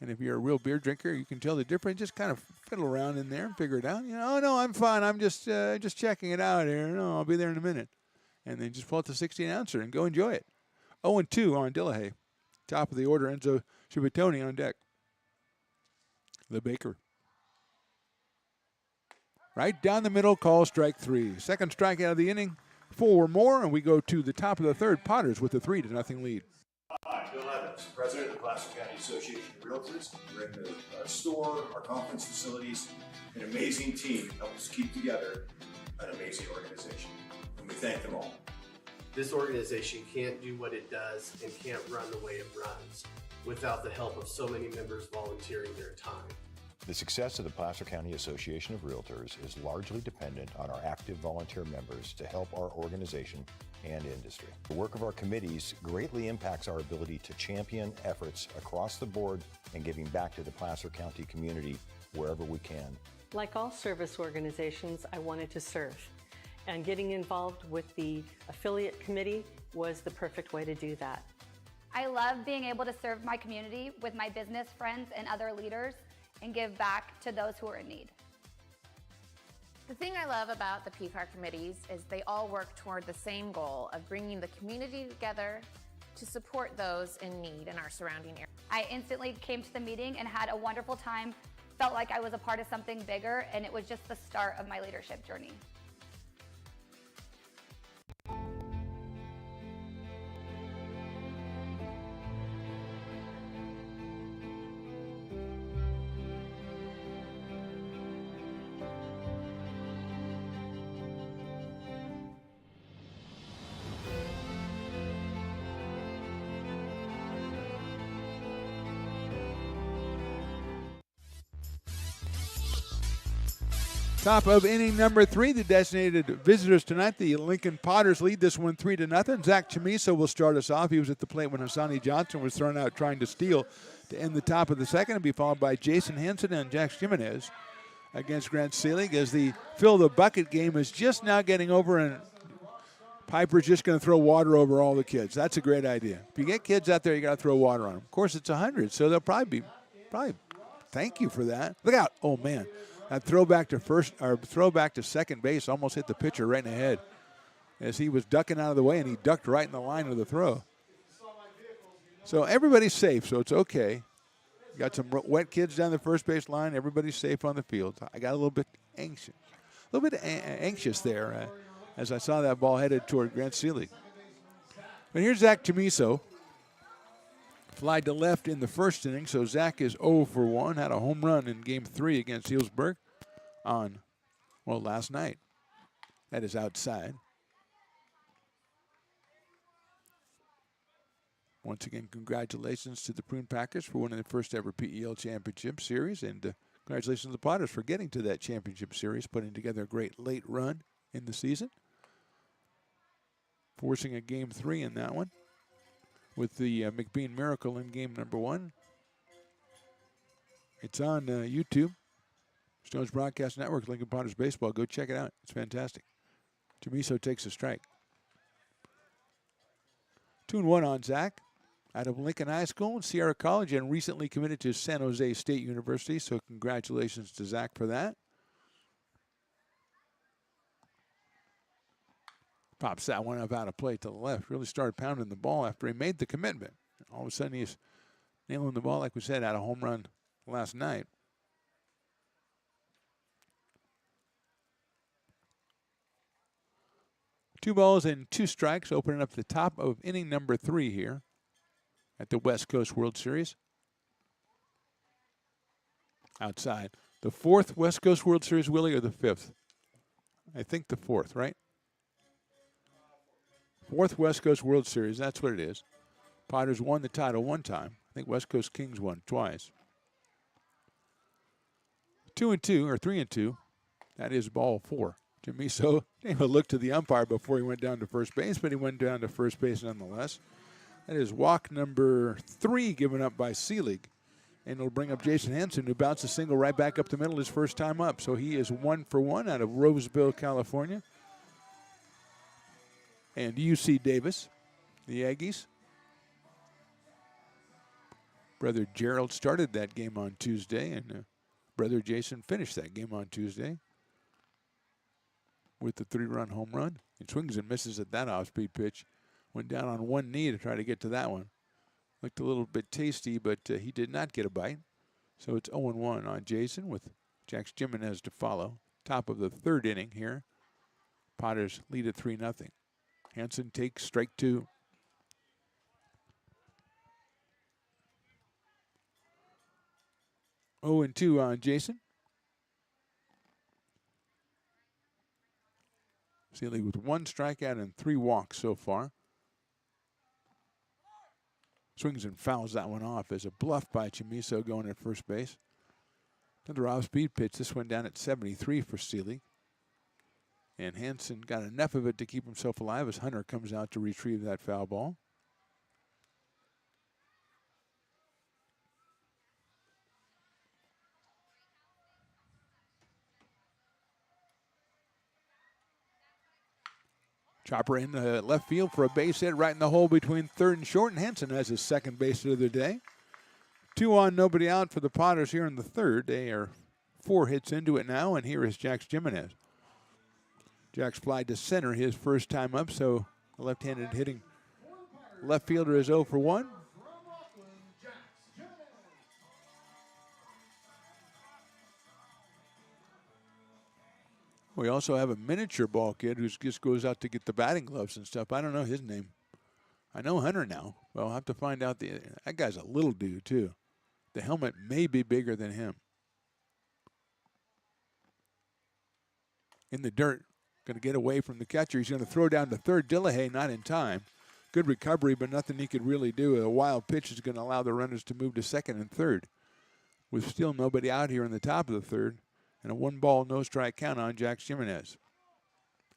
And if you're a real beer drinker, you can tell the difference. Just kind of fiddle around in there and figure it out. You know, oh no, I'm fine. I'm just checking it out here. No, I'll be there in a minute. And then just pull out the 16-ouncer and go enjoy it. 0-2 on Dillahay. Top of the order, Enzo Civittoni on deck. The Baker. Right down the middle, call strike 3. Second strikeout of the inning. 4 more, and we go to the top of the third. Potters with a 3-0 lead.
Hi, Bill Evans, President of the Placer County Association of Realtors. We're in the store, our conference facilities, an amazing team helps keep together an amazing organization, and we thank them all.
This organization can't do what it does and can't run the way it runs without the help of so many members volunteering their time.
The success of the Placer County Association of Realtors is largely dependent on our active volunteer members to help our organization and industry. The work of our committees greatly impacts our ability to champion efforts across the board and giving back to the Placer County community wherever we can.
Like all service organizations, I wanted to serve. And getting involved with the affiliate committee was the perfect way to do that.
I love being able to serve my community with my business friends and other leaders and give back to those who are in need.
The thing I love about the PCAR committees is they all work toward the same goal of bringing the community together to support those in need in our surrounding area.
I instantly came to the meeting and had a wonderful time, felt like I was a part of something bigger, and it was just the start of my leadership journey.
Top of inning number 3, the designated visitors tonight, the Lincoln Potters lead this one 3-0. Zach Chamiso will start us off. He was at the plate when Hassani Johnson was thrown out trying to steal to end the top of the second, and be followed by Jason Hansen and Jack Jimenez against Grant Selig as the fill the bucket game is just now getting over, and Piper's just going to throw water over all the kids. That's a great idea. If you get kids out there, you got to throw water on them. Of course, it's 100, so they'll probably thank you for that. Look out! Oh man. That throwback to second base almost hit the pitcher right in the head as he was ducking out of the way, and he ducked right in the line of the throw. So everybody's safe, so it's okay. Got some wet kids down the first base line. Everybody's safe on the field. I got a little bit anxious there as I saw that ball headed toward Grant Seelig. But here's Zach Chamiso. Flied to left in the first inning, so Zach is 0 for 1. Had a home run in Game 3 against Healdsburg last night. That is outside. Once again, congratulations to the Prune Packers for winning the first ever PEL Championship Series, and congratulations to the Potters for getting to that championship series, putting together a great late run in the season. Forcing a Game 3 in that one with the McBean Miracle in Game number 1. It's on YouTube. Stones Broadcast Network, Lincoln Potters Baseball. Go check it out. It's fantastic. Chamiso takes a strike. 2-1 on Zach. Out of Lincoln High School and Sierra College, and recently committed to San Jose State University, so congratulations to Zach for that. Pops that one up out of play to the left. Really started pounding the ball after he made the commitment. All of a sudden he's nailing the ball, like we said, out of home run last night. Two balls and two strikes, opening up the top of inning number 3 here at the West Coast World Series. Outside. The 4th West Coast World Series, Willie, or the 5th? I think the 4th, right? 4th West Coast World Series, that's what it is. Potters won the title one time. I think West Coast Kings won twice. 2-2, or 3-2. That is ball 4. Chamiso gave a look to the umpire before he went down to first base, but he went down to first base nonetheless. That is walk number 3 given up by Seelig. And it'll bring up Jason Hansen, who bounced a single right back up the middle his first time up. So he is 1 for 1 out of Roseville, California. And UC Davis, the Aggies. Brother Gerald started that game on Tuesday, and brother Jason finished that game on Tuesday with the 3-run home run. He swings and misses at that off-speed pitch. Went down on one knee to try to get to that one. Looked a little bit tasty, but he did not get a bite. So it's 0-1 on Jason with Jax Jimenez to follow. Top of the 3rd inning here. Potters lead at 3-0. Hansen takes strike 2. Oh, and 2 on Jason. Seelig with 1 strikeout and 3 walks so far. Swings and fouls that one off as a bluff by Chamiso going at first base. Another off-speed pitch. This one down at 73 for Seelig. And Hansen got enough of it to keep himself alive as Hunter comes out to retrieve that foul ball. Chopper in left field for a base hit right in the hole between 3rd and short, and Hansen has his 2nd base hit of the day. 2 on, nobody out for the Potters here in the 3rd. They are 4 hits into it now, and here is Jax Jimenez. Jax flied to center his first time up, so the left-handed hitting left fielder is 0 for 1. We also have a miniature ball kid who just goes out to get the batting gloves and stuff. I don't know his name. I know Hunter now. Well, I'll have to find out. That guy's a little dude, too. The helmet may be bigger than him. In the dirt. Going to get away from the catcher. He's going to throw down to 3rd. Dillahay not in time. Good recovery, but nothing he could really do. A wild pitch is going to allow the runners to move to 2nd and 3rd. With still nobody out here in the top of the 3rd. And a 1-ball, no-strike count on Jax Jimenez.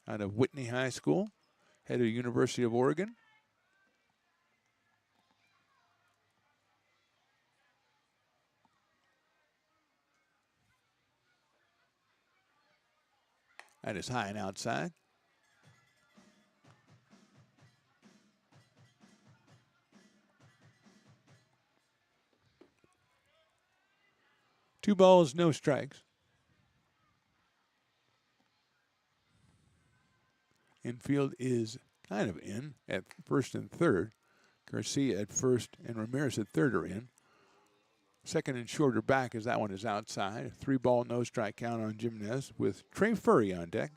Out of Whitney High School, head of University of Oregon. That is high and outside. Two balls, no strikes. Infield is kind of in at 1st and 3rd. Garcia at 1st and Ramirez at 3rd are in. Second and shorter back as that one is outside. 3-ball, no strike count on Jimenez with Trey Furry on deck.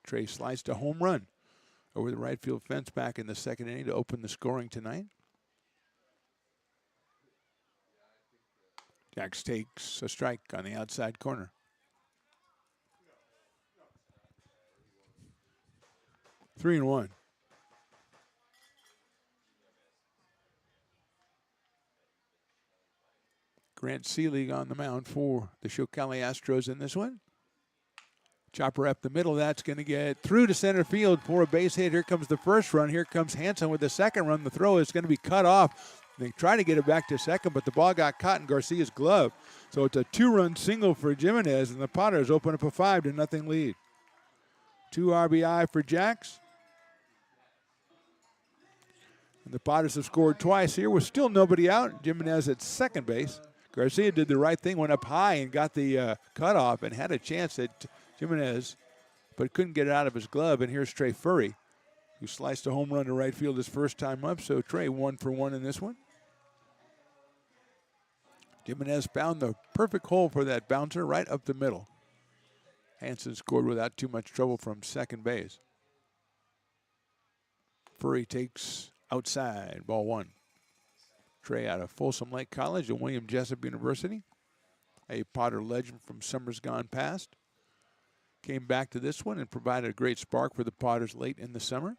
Trey sliced a home run over the right field fence back in the second inning to open the scoring tonight. Jacks takes a strike on the outside corner. Three and one. Grant Seelig on the mound for the Cali Astros in this one. Chopper up the middle. That's going to get through to center field for a base hit. Here comes the first run. Here comes Hanson with the second run. The throw is going to be cut off. They try to get it back to second, but the ball got caught in Garcia's glove. So it's a 2-run single for Jimenez, and the Potters open up a 5-0 lead. 2 RBI for Jacks. And the Potters have scored twice here with still nobody out. Jimenez at second base. Garcia did the right thing, went up high and got the cutoff and had a chance at Jimenez, but couldn't get it out of his glove. And here's Trey Furry, who sliced a home run to right field his first time up. So Trey 1 for 1 in this one. Jimenez found the perfect hole for that bouncer right up the middle. Hanson scored without too much trouble from second base. Furry takes outside, ball 1. Trey out of Folsom Lake College and William Jessup University. A Potter legend from summers gone past. Came back to this one and provided a great spark for the Potters late in the summer.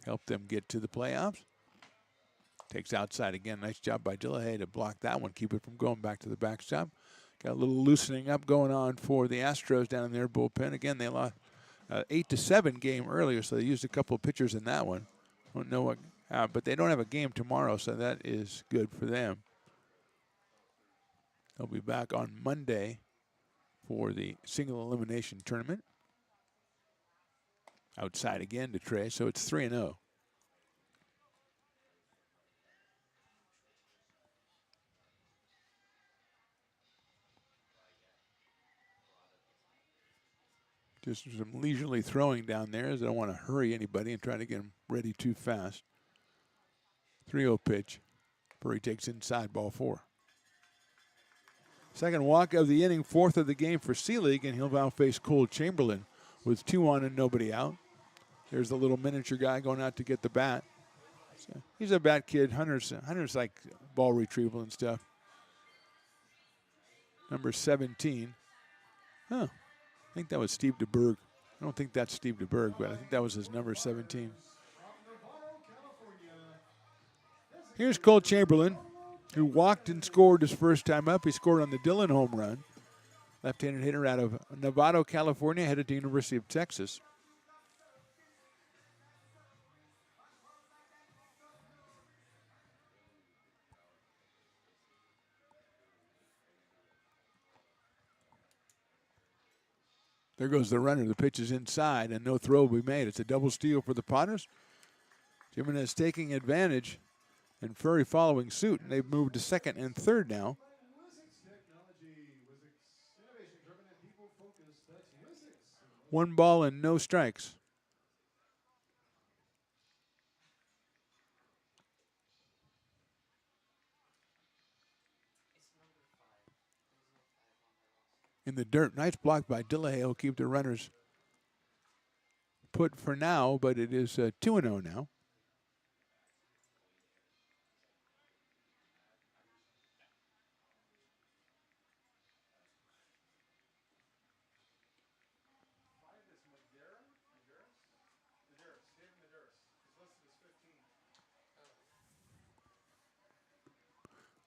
Helped them get to the playoffs. Takes outside again. Nice job by Dillahay to block that one, keep it from going back to the backstop. Got a little loosening up going on for the Astros down in their bullpen. Again, they lost 8-7 game earlier, so they used a couple of pitchers in that one. Don't know what, but they don't have a game tomorrow, so that is good for them. They'll be back on Monday for the single elimination tournament. Outside again to Trey, so it's 3-0. Just some leisurely throwing down there as I don't want to hurry anybody and try to get them ready too fast. 3-0 pitch. Furry takes inside, ball 4. Second walk of the inning, 4th of the game for Seelig, and he'll now face Cole Chamberlain with 2 on and nobody out. There's the little miniature guy going out to get the bat. So he's a bat kid. Hunter's like ball retrieval and stuff. Number 17. Huh. I think that was Steve DeBerg. I don't think that's Steve DeBerg, but I think that was his number 17. Here's Cole Chamberlain, who walked and scored his first time up. He scored on the Dillon home run. Left-handed hitter out of Novato, California, headed to University of Texas. There goes the runner. The pitch is inside, and no throw will be made. It's a double steal for the Potters. Jimenez taking advantage, and Furry following suit, and they've moved to second and third now. One ball and no strikes. In the dirt. Nice block by Dillahay. He'll keep the runners put for now, but it is 2-0 now.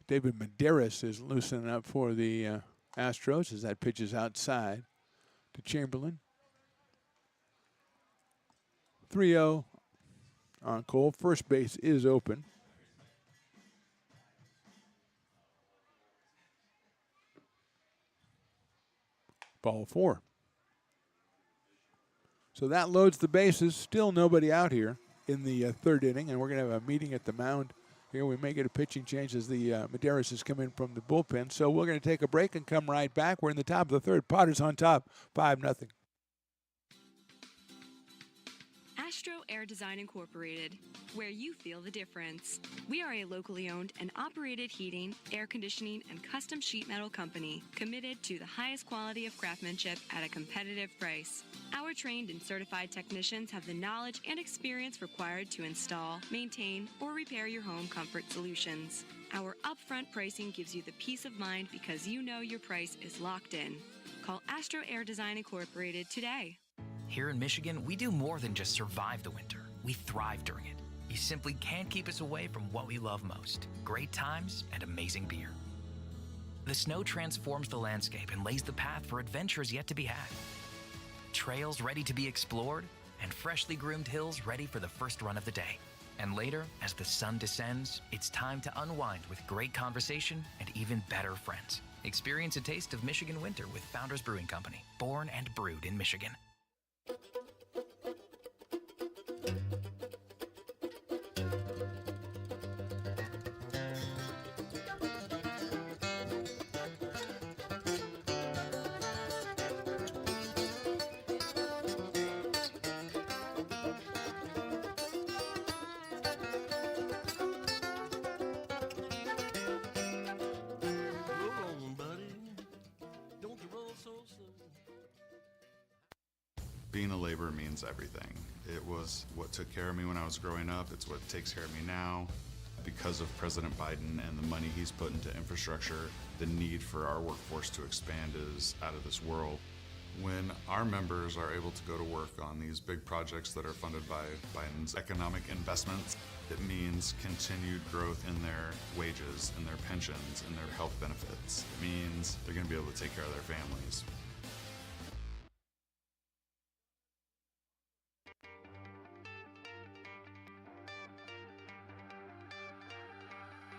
David Medeiros is loosening up for the Astros as that pitch is outside to Chamberlain. 3-0 on Cole. First base is open. Ball 4. So that loads the bases. Still nobody out here in the third inning, and we're going to have a meeting at the mound. Here we may get a pitching change as the Medeiros has come in from the bullpen. So we're going to take a break and come right back. We're in the top of the third. Potters on top, 5-0.
Astro Air Design Incorporated, where you feel the difference. We are a locally owned and operated heating, air conditioning, and custom sheet metal company committed to the highest quality of craftsmanship at a competitive price. Our trained and certified technicians have the knowledge and experience required to install, maintain, or repair your home comfort solutions. Our upfront pricing gives you the peace of mind because you know your price is locked in. Call Astro Air Design Incorporated today.
Here in Michigan, we do more than just survive the winter. We thrive during it. You simply can't keep us away from what we love most: great times and amazing beer. The snow transforms the landscape and lays the path for adventures yet to be had. Trails ready to be explored, and freshly groomed hills ready for the first run of the day. And later, as the sun descends, it's time to unwind with great conversation and even better friends. Experience a taste of Michigan winter with Founders Brewing Company, born and brewed in Michigan.
Being a laborer means everything. It was what took care of me when I was growing up. It's what takes care of me now. Because of President Biden and the money he's put into infrastructure, the need for our workforce to expand is out of this world. When our members are able to go to work on these big projects that are funded by Biden's economic investments, it means continued growth in their wages, in their pensions, in their health benefits. It means they're going to be able to take care of their families.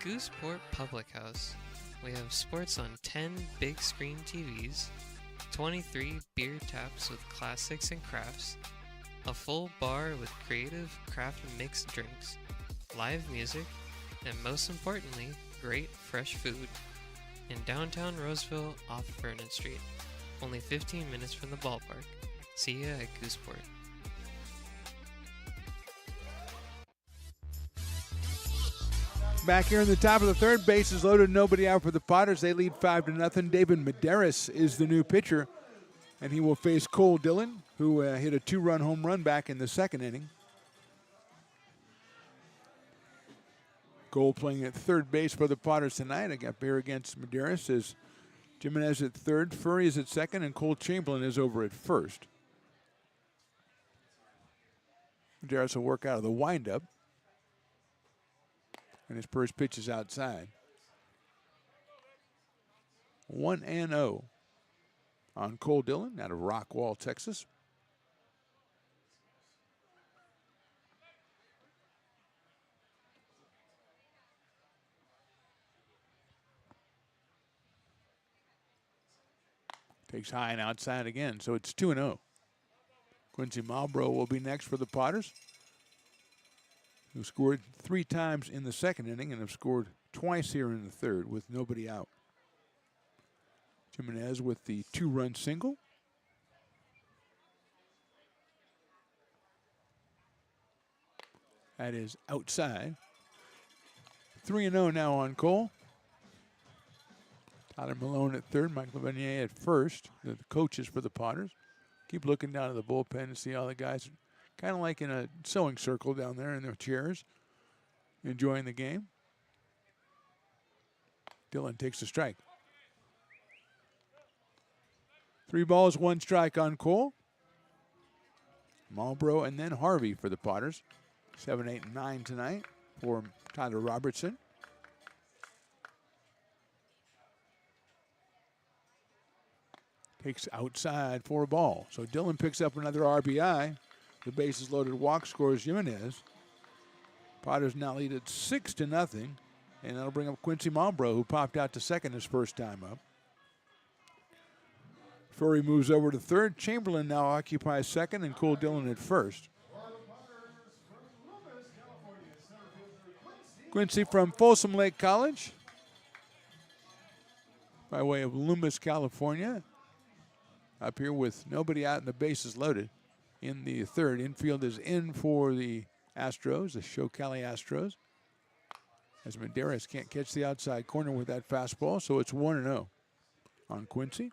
Gooseport Public House. We have sports on 10 big screen TVs, 23 beer taps with classics and crafts, a full bar with creative craft mixed drinks, live music, and most importantly, great fresh food. In downtown Roseville off Vernon Street, only 15 minutes from the ballpark. See ya at Gooseport.
Back here in the top of the third, bases loaded, nobody out for the Potters. They lead 5-0. David Medeiros is the new pitcher, and he will face Cole Dillon, who hit a 2-run home run back in the second inning. Cole playing at third base for the Potters tonight. I got here against Medeiros is Jimenez at third, Furry is at second, and Cole Chamberlain is over at first. Medeiros will work out of the windup. And his first pitch is outside. 1-0 on Cole Dillon out of Rockwall, Texas. Takes high and outside again, so it's 2-0. Quincy Malbrough will be next for the Potters, who scored 3 times in the second inning and have scored twice here in the third with nobody out. Jimenez with the 2-run single. That is outside. 3-0 now on Cole. Tyler Malone at third, Mike Levenier at first. The coaches for the Potters. Keep looking down at the bullpen and see all the guys kind of like in a sewing circle down there in their chairs, enjoying the game. Dillon takes the strike. 3 balls, 1 strike on Cole. Malbrough and then Harvey for the Potters. 7, 8, and 9 tonight for Tyler Robertson. Takes outside for a ball. So Dillon picks up another RBI. The bases loaded walk scores Jimenez. Potters now lead at 6-0, and that'll bring up Quincy Malbrough, who popped out to second his first time up. Furry moves over to third. Chamberlain now occupies second, and Cole Dillon at first. Quincy from Folsom Lake College, by way of Loomis, California. Up here with nobody out and the bases loaded. in the third. Infield is in for the Astros, the Cali Astros. As Medeiros can't catch the outside corner with that fastball, so it's 1-0 on Quincy.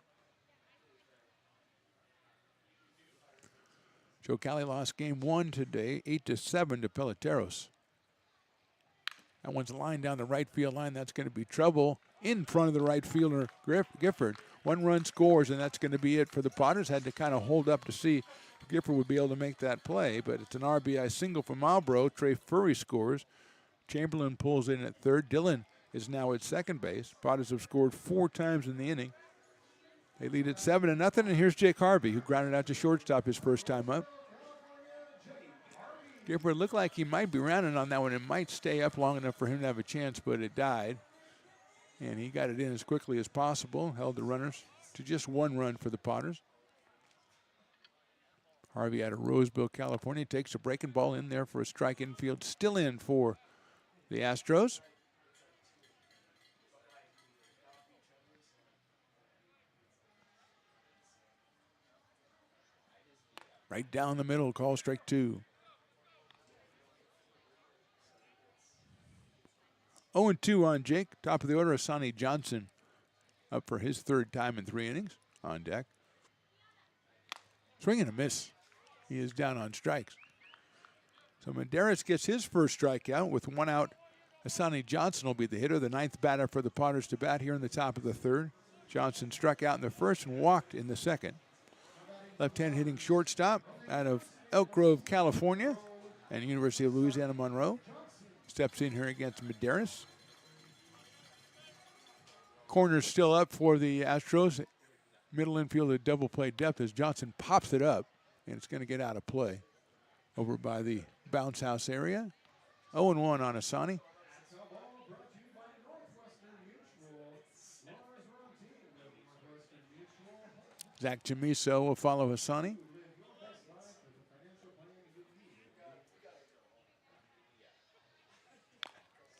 Cali lost game 1 today, 8-7 to Peloteros. That one's lined down the right field line. That's going to be trouble in front of the right fielder, Gifford. 1 run scores, and that's going to be it for the Potters. Had to kind of hold up to see if Gifford would be able to make that play, but it's an RBI single for Marlboro. Trey Furry scores. Chamberlain pulls in at third. Dillon is now at second base. Potters have scored 4 times in the inning. They lead at 7-0, and here's Jake Harvey, who grounded out to shortstop his first time up. Gifford looked like he might be rounding on that one. It might stay up long enough for him to have a chance, but it died. And he got it in as quickly as possible, held the runners to just 1 run for the Potters. Harvey out of Roseville, California, takes a breaking ball in there for a strike infield, still in for the Astros. Right down the middle, call strike 2. 0-2 on Jake. Top of the order, Asani Johnson up for his 3rd time in 3 innings on deck. Swing and a miss. He is down on strikes. So Medeiros gets his first strikeout with 1 out. Asani Johnson will be the hitter, the 9th batter for the Potters to bat here in the top of the 3rd. Johnson struck out in the 1st and walked in the 2nd. Left-hand hitting shortstop out of Elk Grove, California, and University of Louisiana Monroe. Steps in here against Medeiros. Corner's still up for the Astros. Middle infield at double play depth as Johnson pops it up, and it's going to get out of play over by the bounce house area. 0-1 on Asani. Zach Chamiso will follow Asani.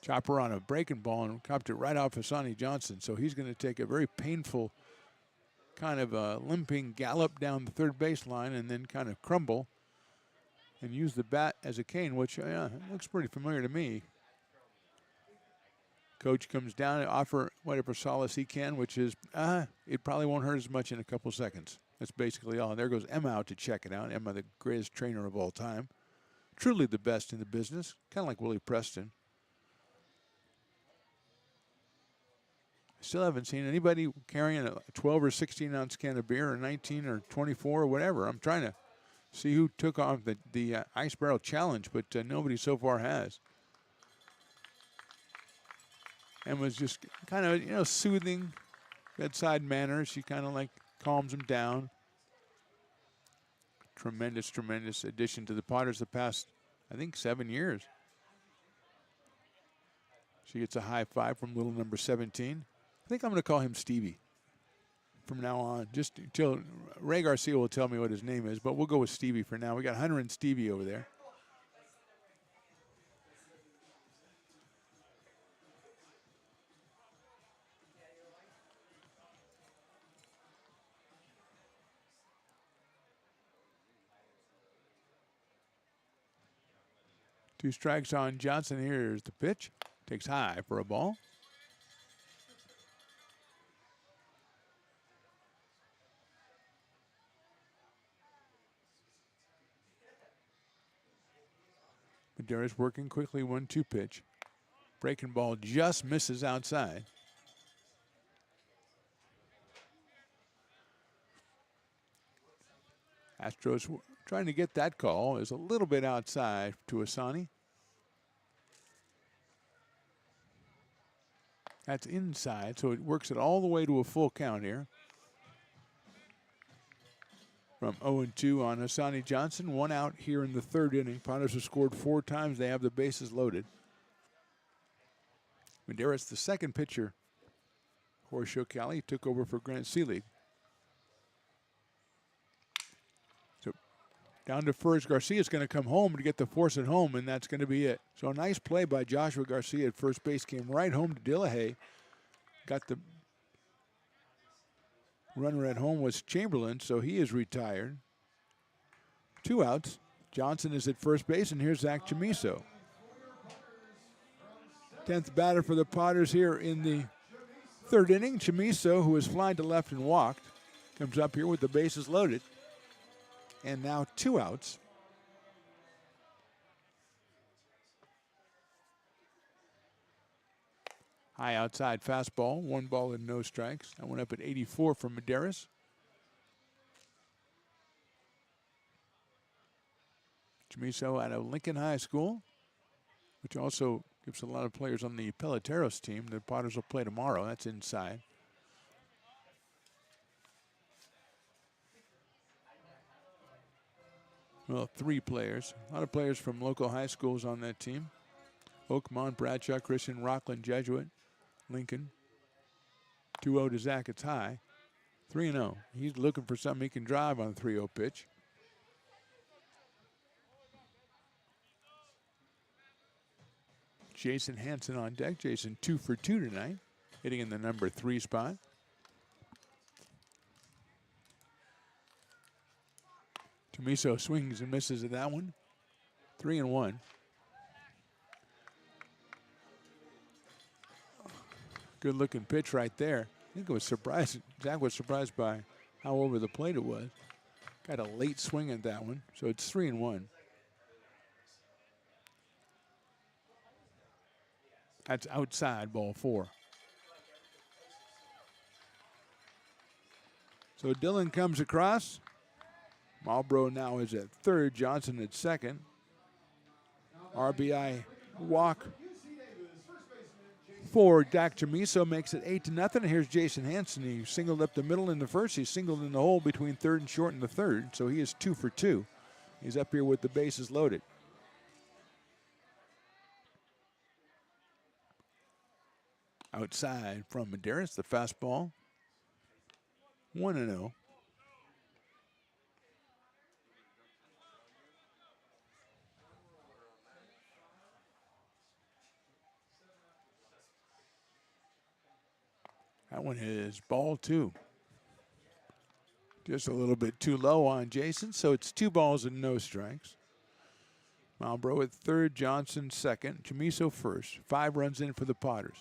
Chopper on a breaking ball and copped it right off Asani Johnson. So he's going to take a very painful kind of limping gallop down the 3rd baseline and then kind of crumble and use the bat as a cane, which looks pretty familiar to me. Coach comes down and offer whatever solace he can, which is it probably won't hurt as much in a couple seconds. That's basically all. And there goes Emma out to check it out. Emma, the greatest trainer of all time. Truly the best in the business, kind of like Willie Preston. Still haven't seen anybody carrying a 12 or 16 ounce can of beer or 19 or 24 or whatever. I'm trying to see who took off the Ice Barrel Challenge, but nobody so far has. And was just kind of, soothing, bedside manner. She kind of like calms him down. Tremendous, tremendous addition to the Potters the past, I think, 7 years. She gets a high five from little number 17. I think I'm going to call him Stevie from now on, just until Ray Garcia will tell me what his name is, but we'll go with Stevie for now. We got Hunter and Stevie over there. Two strikes on Johnson. Here's the pitch. Takes high for a ball. Medeiros working quickly, 1-2 pitch. Breaking ball just misses outside. Astros trying to get that call. Is a little bit outside to Asani. That's inside, so it works it all the way to a full count here. From 0-2 on Asani Johnson. 1 out here in the 3rd inning. Potters have scored 4 times. They have the bases loaded. Medeiros, the 2nd pitcher for Cali, took over for Grant Seelig. So down to first. Garcia's going to come home to get the force at home, and that's going to be it. So a nice play by Joshua Garcia at first base. Came right home to Dillahay. Got the runner at home was Chamberlain, so he is retired. 2 outs. Johnson is at first base, and here's Zach Chamiso. 10th batter for the Potters here in the 3rd inning. Chamiso, who has flied to left and walked, comes up here with the bases loaded. And now 2 outs. High outside fastball, 1 ball and no strikes. That went up at 84 from Medeiros. Chamiso out of Lincoln High School, which also gives a lot of players on the Peleteros team. The Potters will play tomorrow. That's inside. Well, 3 players. A lot of players from local high schools on that team. Oakmont, Bradshaw, Christian, Rockland, Jesuit, Lincoln. 2-0 to Zach. It's high. 3-0. He's looking for something he can drive on a 3-0 pitch. Jason Hansen on deck. Jason 2 for 2 tonight, hitting in the number 3 spot. Chamiso swings and misses at that one. 3-1. Good looking pitch right there. I think it was surprised. Zach was surprised by how over the plate it was. Got a late swing at that one, so it's 3-1. That's outside, ball 4. So Dillon comes across. Marlboro now is at 3rd. Johnson at 2nd. RBI walk for Dak Chamiso makes it 8-0. Here's Jason Hansen. He singled up the middle in the 1st. He singled in the hole between 3rd and short in the 3rd. So he is 2 for 2. He's up here with the bases loaded. Outside from Medeiros, the fastball. 1-0. That one is ball 2. Just a little bit too low on Jason, so it's 2 balls and no strikes. Marlboro at 3rd, Johnson 2nd, Chamiso 1st. 5 runs in for the Potters.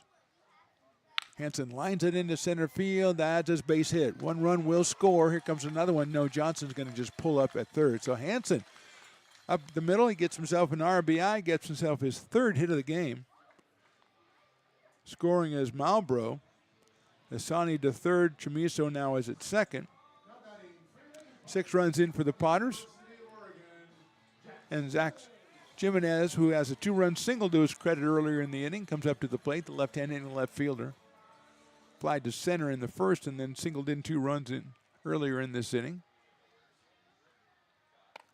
Hansen lines it into center field. That's his base hit. 1 run will score. Here comes another one. No, Johnson's going to just pull up at 3rd. So Hansen up the middle. He gets himself an RBI, gets himself his 3rd hit of the game. Scoring is Marlboro. Asani to 3rd. Chamiso now is at 2nd. 6 runs in for the Potters. And Zach Jimenez, who has a 2-run single to his credit earlier in the inning, comes up to the plate, the left-handed left fielder. Applied to center in the 1st and then singled in 2 runs in earlier in this inning.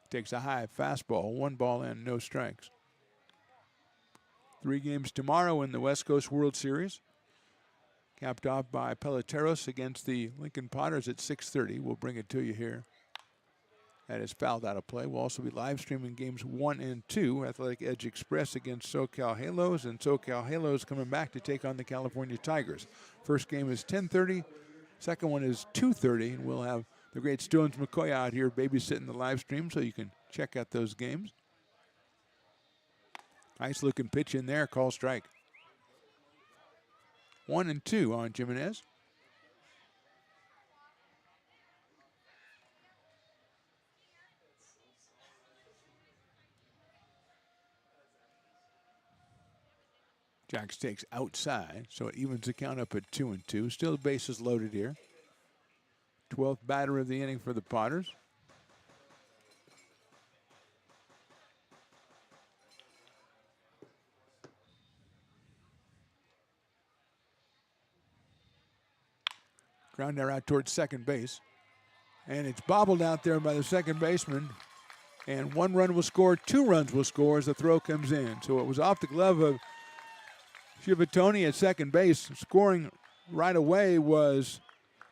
Takes a high fastball, 1 ball and no strikes. 3 games tomorrow in the West Coast World Series. Capped off by Peleteros against the Lincoln Potters at 6:30. We'll bring it to you here. That is fouled out of play. We'll also be live streaming games 1 and 2. Athletic Edge Express against SoCal Halos, and SoCal Halos coming back to take on the California Tigers. First game is 10:30. Second one is 2:30, and we'll have the great Stones McCoy out here babysitting the live stream so you can check out those games. Nice looking pitch in there, call strike. 1-2 on Jimenez. Jacks takes outside, so it evens the count up at 2-2. Still bases loaded here. 12th batter of the inning for the Potters. Grounder out towards second base. And it's bobbled out there by the second baseman. And 1 run will score, 2 runs will score as the throw comes in. So it was off the glove of Shivatoni at second base. Scoring right away was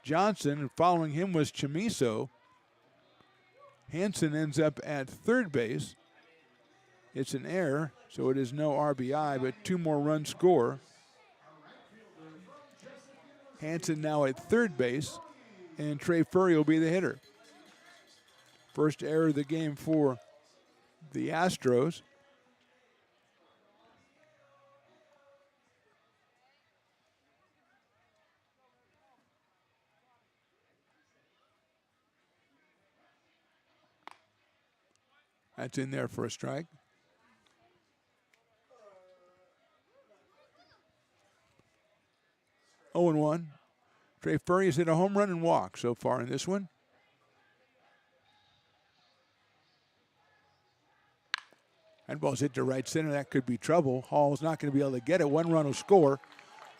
Johnson, and following him was Chamiso. Hansen ends up at third base. It's an error, so it is no RBI, but 2 more runs score. Hansen now at third base, and Trey Furry will be the hitter. First error of the game for the Astros. That's in there for a strike. Oh and 1. Trey Furry has hit a home run and walk so far in this one. That ball's hit to right center. That could be trouble. Hall's not going to be able to get it. One run will score.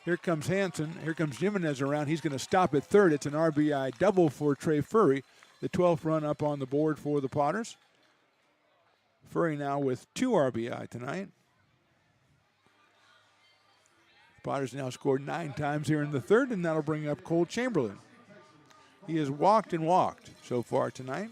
Here comes Hanson. Here comes Jimenez around. He's going to stop at third. It's an RBI double for Trey Furry. The 12th run up on the board for the Potters. Furry now with 2 RBI tonight. Potters now scored 9 times here in the third, and that'll bring up Cole Chamberlain. He has walked and walked so far tonight.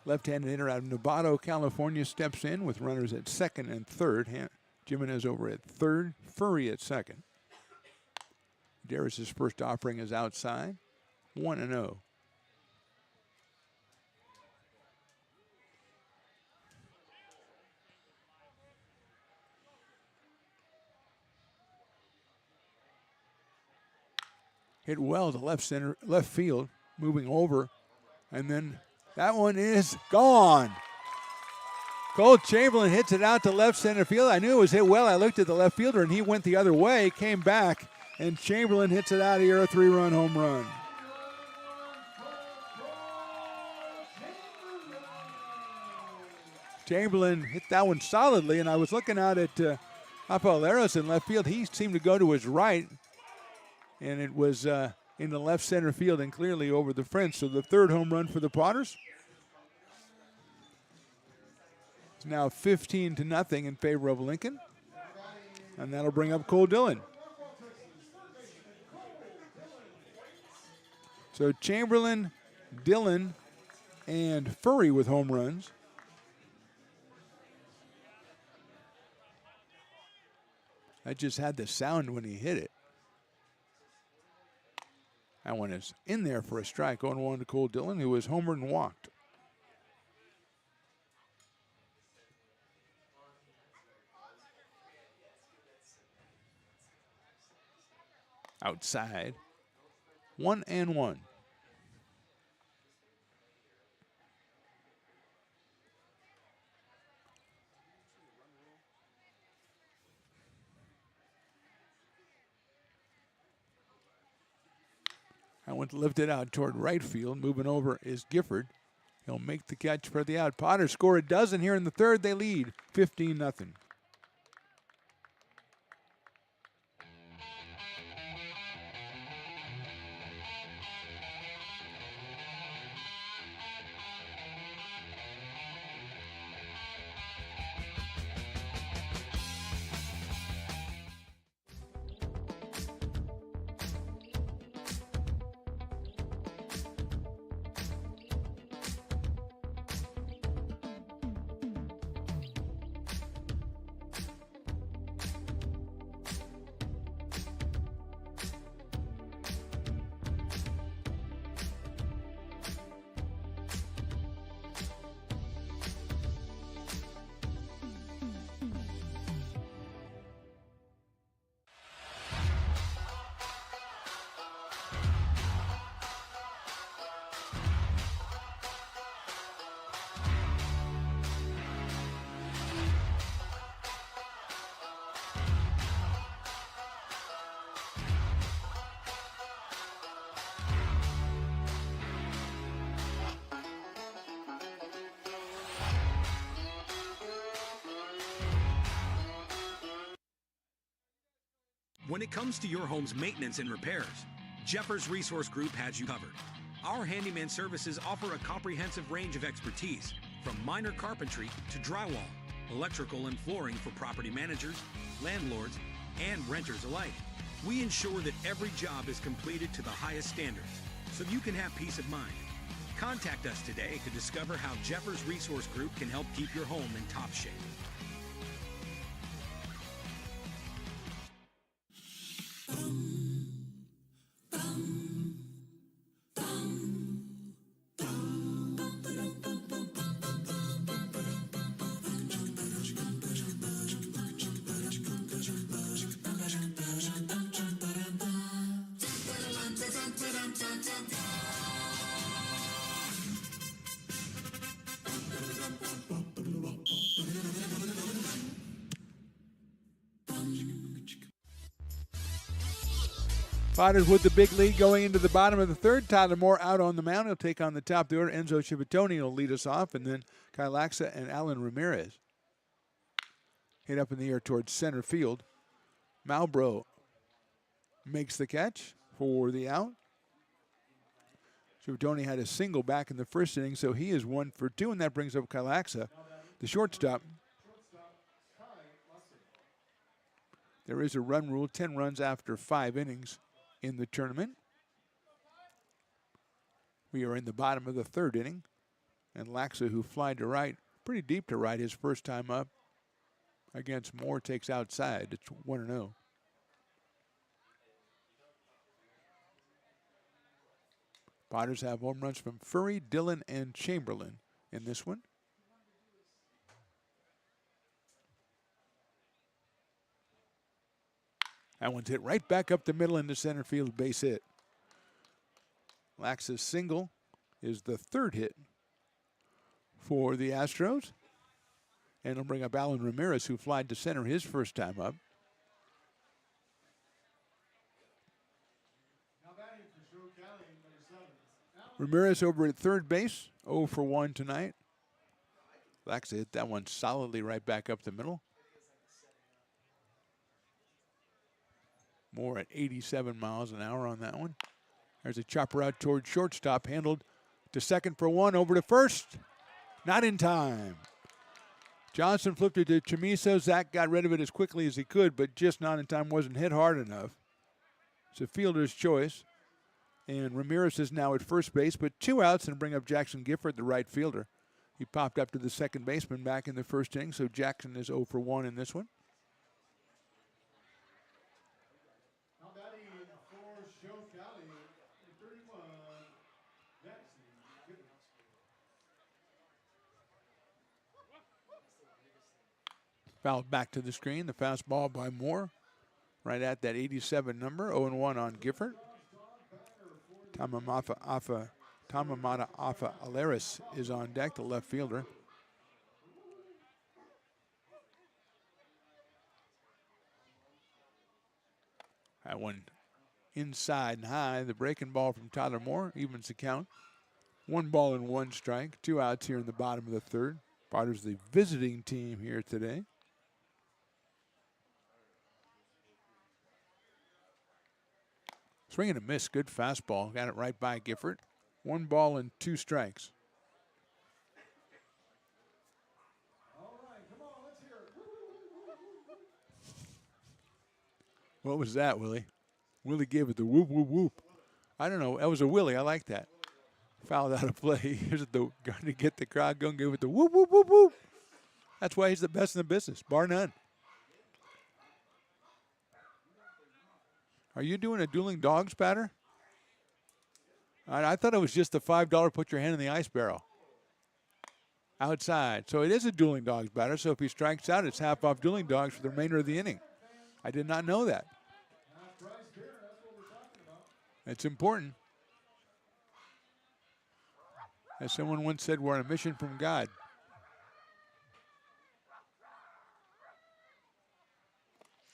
Left-handed hitter out of Novato, California, steps in with runners at second and third. Jimenez over at third, Furry at second. Darris's first offering is outside, 1-0. Hit well to left field, moving over, and then that one is gone. Cole Chamberlain hits it out to left center field. I knew it was hit well. I looked at the left fielder, and he went the other way, came back, and Chamberlain hits it out of here, a 3-run home run. Chamberlain hit that one solidly, and I was looking out at Apaleros in left field. He seemed to go to his right, and it was in the left center field and clearly over the fence. So the third home run for the Potters. It's now 15-0 in favor of Lincoln, and that'll bring up Cole Dillon. So Chamberlain, Dillon, and Furry with home runs. I just had the sound when he hit it. That one is in there for a strike. 0-1 to Cole Dillon, who was homered and walked. Outside. 1-1. I went to lift it out toward right field. Moving over is Gifford. He'll make the catch for the out. Potters score a dozen here in the third. They lead 15-0.
When it comes to your home's maintenance and repairs, Jeffers Resource Group has you covered. Our handyman services offer a comprehensive range of expertise, from minor carpentry to drywall, electrical and flooring for property managers, landlords, and renters alike. We ensure that every job is completed to the highest standards, so you can have peace of mind. Contact us today to discover how Jeffers Resource Group can help keep your home in top shape.
Potters with the big lead going into the bottom of the third. Tyler Moore out on the mound. He'll take on the top of the order. Enzo Civittoni will lead us off, and then Kyle Laxa and Alan Ramirez. Hit up in the air towards center field. Malbro makes the catch for the out. Civittoni had a single back in the first inning, so he is 1 for 2, and that brings up Kyle Laxa, the shortstop. There is a run rule, 10 runs after 5 innings in the tournament. We are in the bottom of the third inning, and Laxa, who flied to right, pretty deep to right his first time up against Moore, takes outside. It's 1-0. Potters have home runs from Furry, Dillon, and Chamberlain in this one. That one's hit right back up the middle into center field, base hit. Laxa's single is the third hit for the Astros. And it'll bring up Alan Ramirez, who flied to center his first time up. Ramirez over at third base, 0 for 1 tonight. Laxa hit that one solidly right back up the middle. Moore at 87 miles an hour on that one. There's a chopper out towards shortstop, handled to second for 1, over to first. Not in time. Johnson flipped it to Chamiso. Zach got rid of it as quickly as he could, but just not in time, wasn't hit hard enough. It's a fielder's choice. And Ramirez is now at first base, but 2 outs, and bring up Jackson Gifford, the right fielder. He popped up to the second baseman back in the first inning, so Jackson is 0 for 1 in this one. Fouled back to the screen. The fastball by Moore. Right at that 87 number. 0-1 on Gifford. Tamamata Afa Alaris is on deck, the left fielder. That one inside and high. The breaking ball from Tyler Moore evens the count. 1 ball and 1 strike. 2 outs here in the bottom of the third. Potters the visiting team here today. Swing and a miss. Good fastball. Got it right by Gifford. 1 ball and 2 strikes. What was that, Willie? Willie gave it the whoop, whoop, whoop. I don't know. That was a Willie. I like that. Fouled out of play. Here's the going to get the crowd going. Give it the whoop, whoop, whoop, whoop. That's why he's the best in the business, bar none. Are you doing a dueling dogs batter? I thought it was just the $5 put your hand in the ice barrel. Outside. So it is a dueling dogs batter. So if he strikes out, it's half off dueling dogs for the remainder of the inning. I did not know that. It's important. As someone once said, we're on a mission from God.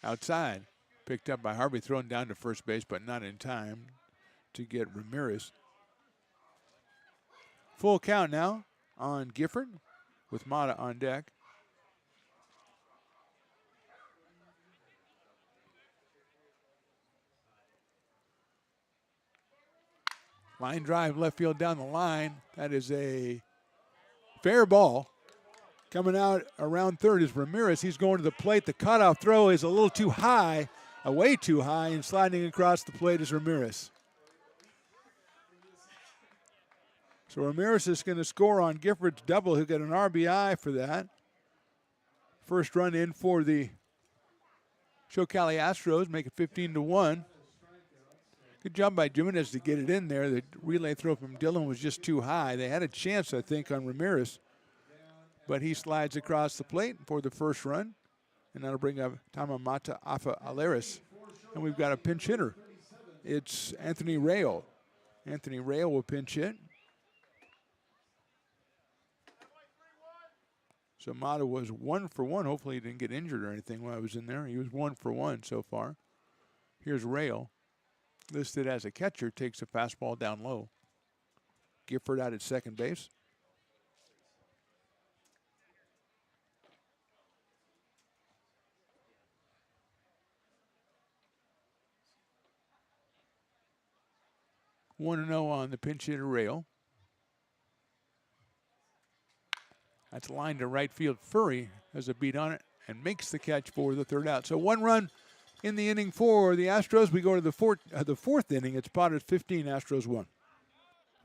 Outside. Picked up by Harvey, thrown down to first base, but not in time to get Ramirez. Full count now on Gifford with Mata on deck. Line drive left field down the line. That is a fair ball. Coming out around third is Ramirez. He's going to the plate. The cutoff throw is a little too high. Way too high, and sliding across the plate is Ramirez. So Ramirez is going to score on Gifford's double. He'll get an RBI for that. First run in for the Cali Astros, make it 15-1. Good job by Jimenez to get it in there. The relay throw from Dillon was just too high. They had a chance, I think, on Ramirez, but he slides across the plate for the first run. And that'll bring up Tamamata Afa Alaris. And we've got a pinch hitter. It's Anthony Rayo. Anthony Rayo will pinch hit. So Mata was 1 for 1. Hopefully he didn't get injured or anything while I was in there. He was 1 for 1 so far. Here's Rayo. listed as a catcher, takes a fastball down low. Gifford out at second base. One and 0 on the pinch hitter rail. That's lined to right field. Furry has a beat on it and makes the catch for the third out. So 1 run in the inning for the Astros. We go to the fourth inning. It's Potters 15, Astros 1.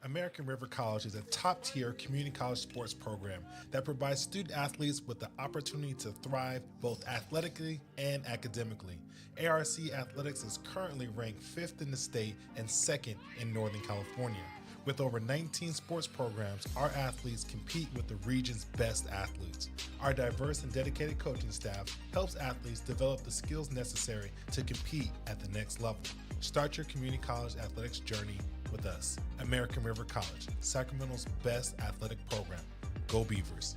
American River College is a top-tier community college sports program that provides student athletes with the opportunity to thrive both athletically and academically. ARC Athletics is currently ranked 5th in the state and 2nd in Northern California. With over 19 sports programs, our athletes compete with the region's best athletes. Our diverse and dedicated coaching staff helps athletes develop the skills necessary to compete at the next level. Start your community college athletics journey with us. American River College, Sacramento's best athletic program. Go Beavers.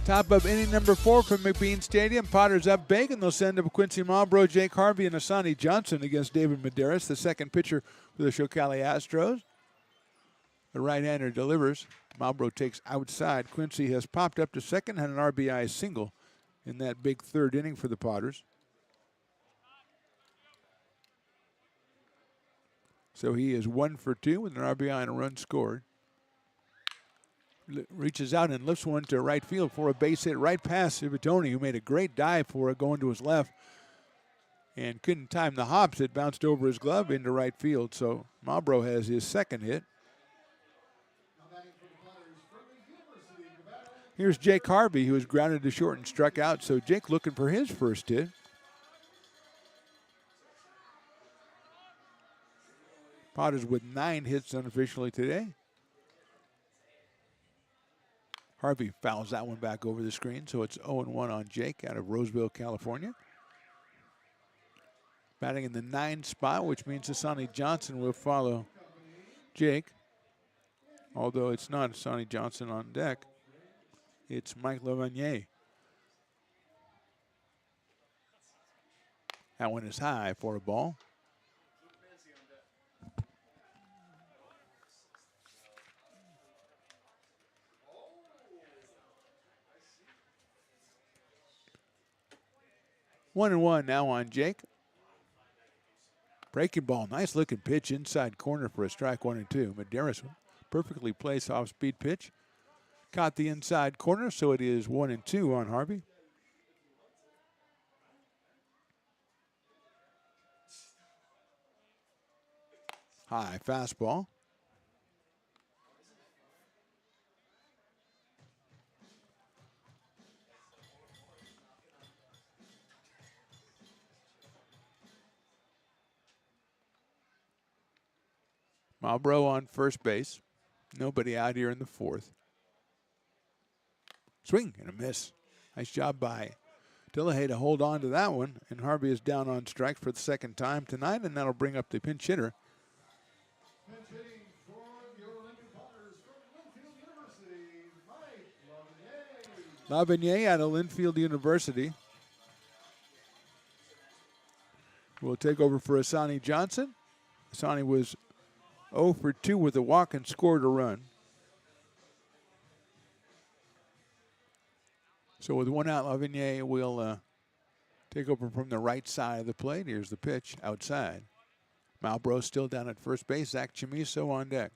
Top of inning number 4 from McBean Stadium. Potters up big, and they'll send up Quincy Marlboro, Jake Harvey, and Asani Johnson against David Medeiros, the second pitcher for the Cali Astros. The right-hander delivers. Marlboro takes outside. Quincy has popped up to second, had an RBI single in that big third inning for the Potters. So he is 1 for 2 with an RBI and a run scored. Reaches out and lifts one to right field for a base hit right past Civittoni, who made a great dive for it going to his left and couldn't time the hops. It bounced over his glove into right field. So Marlboro has his second hit. Here's Jake Harvey, who was grounded to short and struck out. So Jake looking for his first hit. Potters with 9 hits unofficially today. Harvey fouls that one back over the screen, so it's 0-1 on Jake out of Roseville, California. Batting in the 9 spot, which means Asani Johnson will follow Jake. Although it's not Asani Johnson on deck, it's Mike Lavanier. That one is high for a ball. 1-1 now on Jake. Breaking ball, nice looking pitch inside corner for a strike 1-2. Medeiros, perfectly placed off speed pitch. Caught the inside corner, so it is 1-2 on Harvey. High fastball. Marlboro on first base. Nobody out here in the 4th. Swing and a miss. Nice job by Delahaye to hold on to that one. And Harvey is down on strike for the second time tonight, and that'll bring up the pinch hitter. Lavanier out of Linfield University will take over for Asani Johnson. Asani was 0 for 2 with a walk and scored a run. So with one out, Lavigny will take over from the right side of the plate. Here's the pitch outside. Malbrough still down at first base. Zach Chamiso on deck.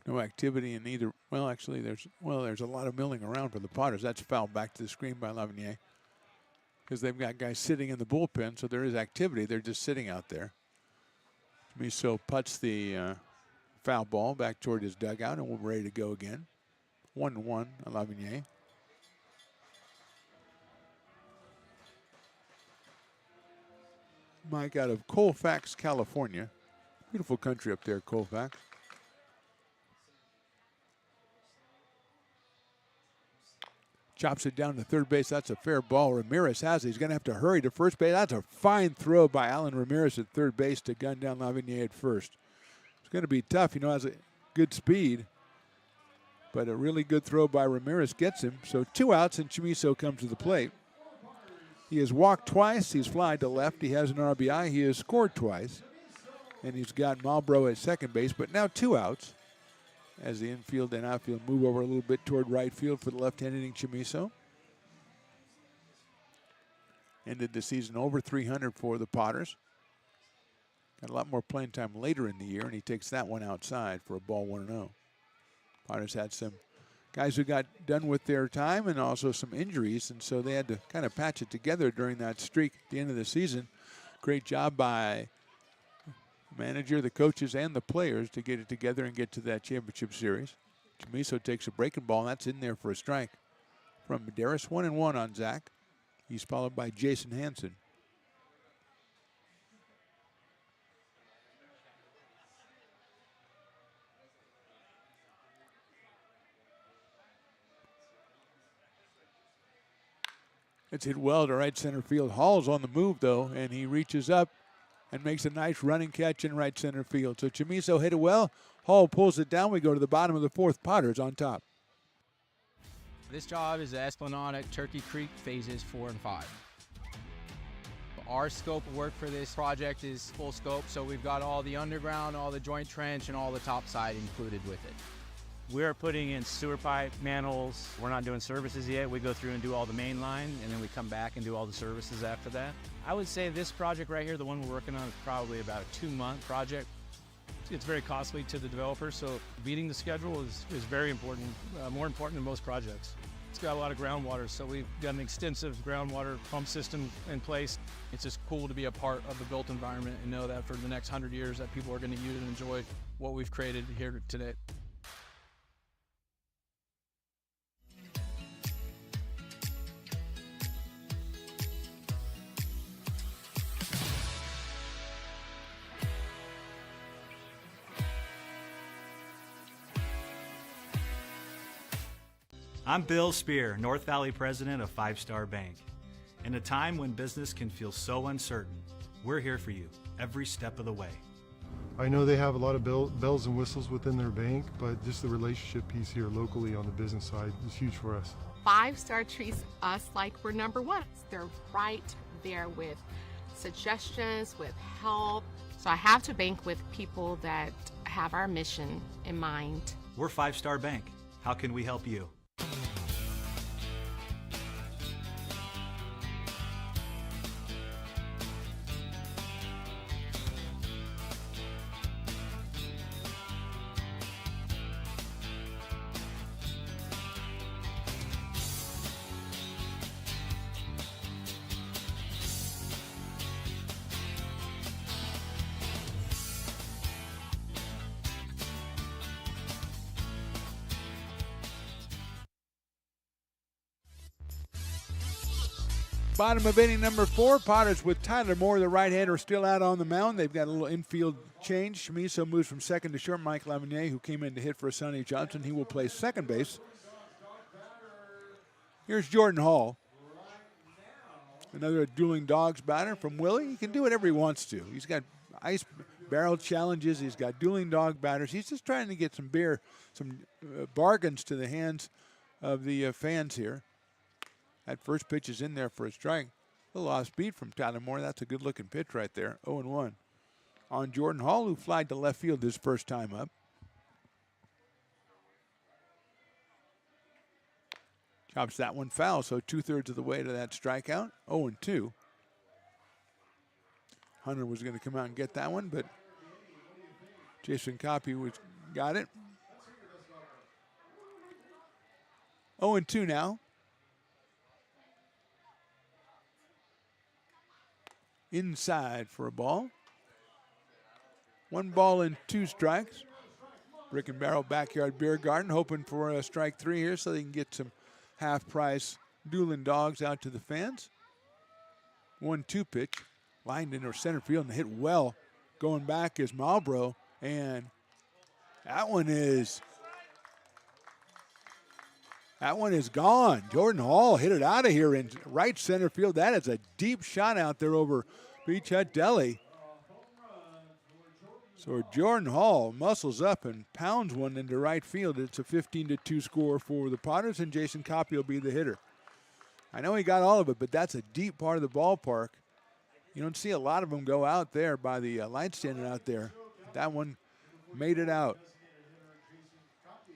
No activity in either. Well, actually, there's a lot of milling around for the Potters. That's fouled back to the screen by Lavigny because they've got guys sitting in the bullpen, so there is activity. They're just sitting out there. Chamiso puts the foul ball back toward his dugout, and we're ready to go again. 1-1, Lavigny. Mike out of Colfax, California. Beautiful country up there, Colfax. Chops it down to third base. That's a fair ball. Ramirez has it. He's going to have to hurry to first base. That's a fine throw by Alan Ramirez at third base to gun down Lavigny at first. It's going to be tough. Has a good speed, but a really good throw by Ramirez gets him. So 2 outs, and Chamiso comes to the plate. He has walked twice. He's flied to left. He has an RBI. He has scored twice, and he's got Malbrough at second base, but now 2 outs as the infield and outfield move over a little bit toward right field for the left-hand hitting Chamiso. Ended the season over 300 for the Potters. Got a lot more playing time later in the year, and he takes that one outside for a ball 1-0. Potters had some guys who got done with their time and also some injuries, and so they had to kind of patch it together during that streak at the end of the season. Great job by manager, the coaches, and the players to get it together and get to that championship series. Chamiso takes a breaking ball, and that's in there for a strike from Medeiros. 1-1 on Zach. He's followed by Jason Hansen. It's hit well to right center field. Hall's on the move, though, and he reaches up and makes a nice running catch in right center field. So Chamiso hit it well. Hall pulls it down. We go to the bottom of the fourth. Potters on top.
This job is the Esplanade at Turkey Creek phases 4 and 5. Our scope of work for this project is full scope, so we've got all the underground, all the joint trench, and all the top side included with it.
We're putting in sewer pipe, manholes. We're not doing services yet. We go through and do all the main line, and then we come back and do all the services after that. I would say this project right here, the one we're working on, is probably about a 2-month project. It's very costly to the developer, so beating the schedule is very important, more important than most projects. It's got a lot of groundwater, so we've got an extensive groundwater pump system in place. It's just cool to be a part of the built environment and know that for the next 100 years that people are going to use and enjoy what we've created here today.
I'm Bill Spear, North Valley president of 5 Star Bank. In a time when business can feel so uncertain, we're here for you every step of the way.
I know they have a lot of bells and whistles within their bank, but just the relationship piece here locally on the business side is huge for us.
5 Star treats us like we're number one. They're right there with suggestions, with help. So I have to bank with people that have our mission in mind.
We're 5 Star Bank. How can we help you?
Bottom of inning number 4. Potters with Tyler Moore, the right-hander, still out on the mound. They've got a little infield change. Chamiso moves from second to short. Mike Lavigny, who came in to hit for Sonny Johnson, he will play second base. Here's Jordan Hall. Another dueling dogs batter from Willie. He can do whatever he wants to. He's got barrel challenges. He's got dueling dog batters. He's just trying to get some bargains to the hands of the fans here. That first pitch is in there for a strike. A little off speed from Tyler Moore. That's a good-looking pitch right there. 0-1 on Jordan Hall, who flied to left field his first time up. Chops that one foul, so 2/3 of the way to that strikeout. 0-2. Hunter was going to come out and get that one, but Jason Copy got it. 0-2 now. Inside for a ball. 1 ball and 2 strikes. Brick and Barrel Backyard Beer Garden hoping for a strike 3 here so they can get some half-price dueling dogs out to the fans. 1-2 pitch. Lined into center field and hit well. Going back is Malbrough, and that one is gone. Jordan Hall hit it out of here in right center field. That is a deep shot out there over Beach Hut Deli. So Jordan Hall muscles up and pounds one into right field. It's a 15-2 score for the Potters, and Jason Copy will be the hitter. I know he got all of it, but that's a deep part of the ballpark. You don't see a lot of them go out there by the light standing out there. That one made it out.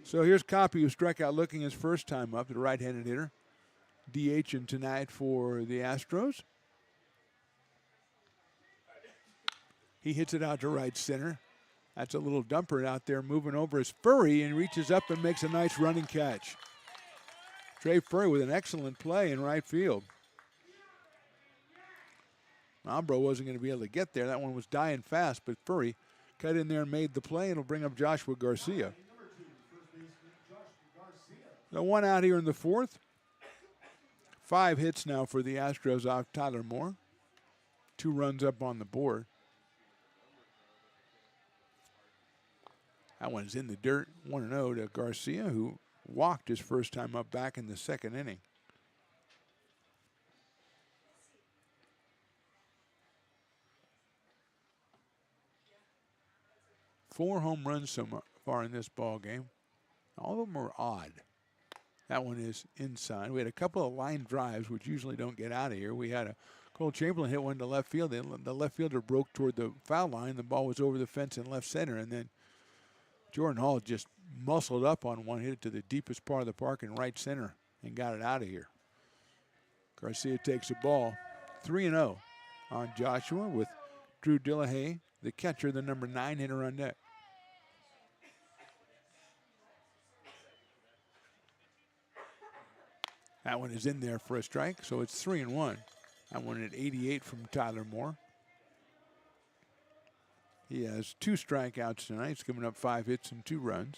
So here's Copy, who struck out looking his first time up, the right-handed hitter. DHing tonight for the Astros. He hits it out to right center. That's a little dumper out there moving over his Furry and reaches up and makes a nice running catch. Trey Furry with an excellent play in right field. Malbrough wasn't going to be able to get there. That one was dying fast, but Furry cut in there and made the play, and will bring up Joshua Garcia. So 1 out here in the 4th. 5 hits now for the Astros off Tyler Moore. 2 runs up on the board. That one's in the dirt. 1-0 to Garcia, who walked his first time up back in the 2nd inning. Four home runs so far in this ball game. All of them are odd. That one is inside. We had a couple of line drives, which usually don't get out of here. We had a Cole Chamberlain hit one to left field. The left fielder broke toward the foul line. The ball was over the fence in left center, and then Jordan Hall just muscled up on one, hit it to the deepest part of the park in right center, and got it out of here. Garcia takes the ball. 3-0 on Joshua with Drew Dillahay, the catcher, the number 9 hitter on deck. That one is in there for a strike, so it's 3-1. That one at 88 from Tyler Moore. He has 2 strikeouts tonight. He's given up 5 hits and 2 runs.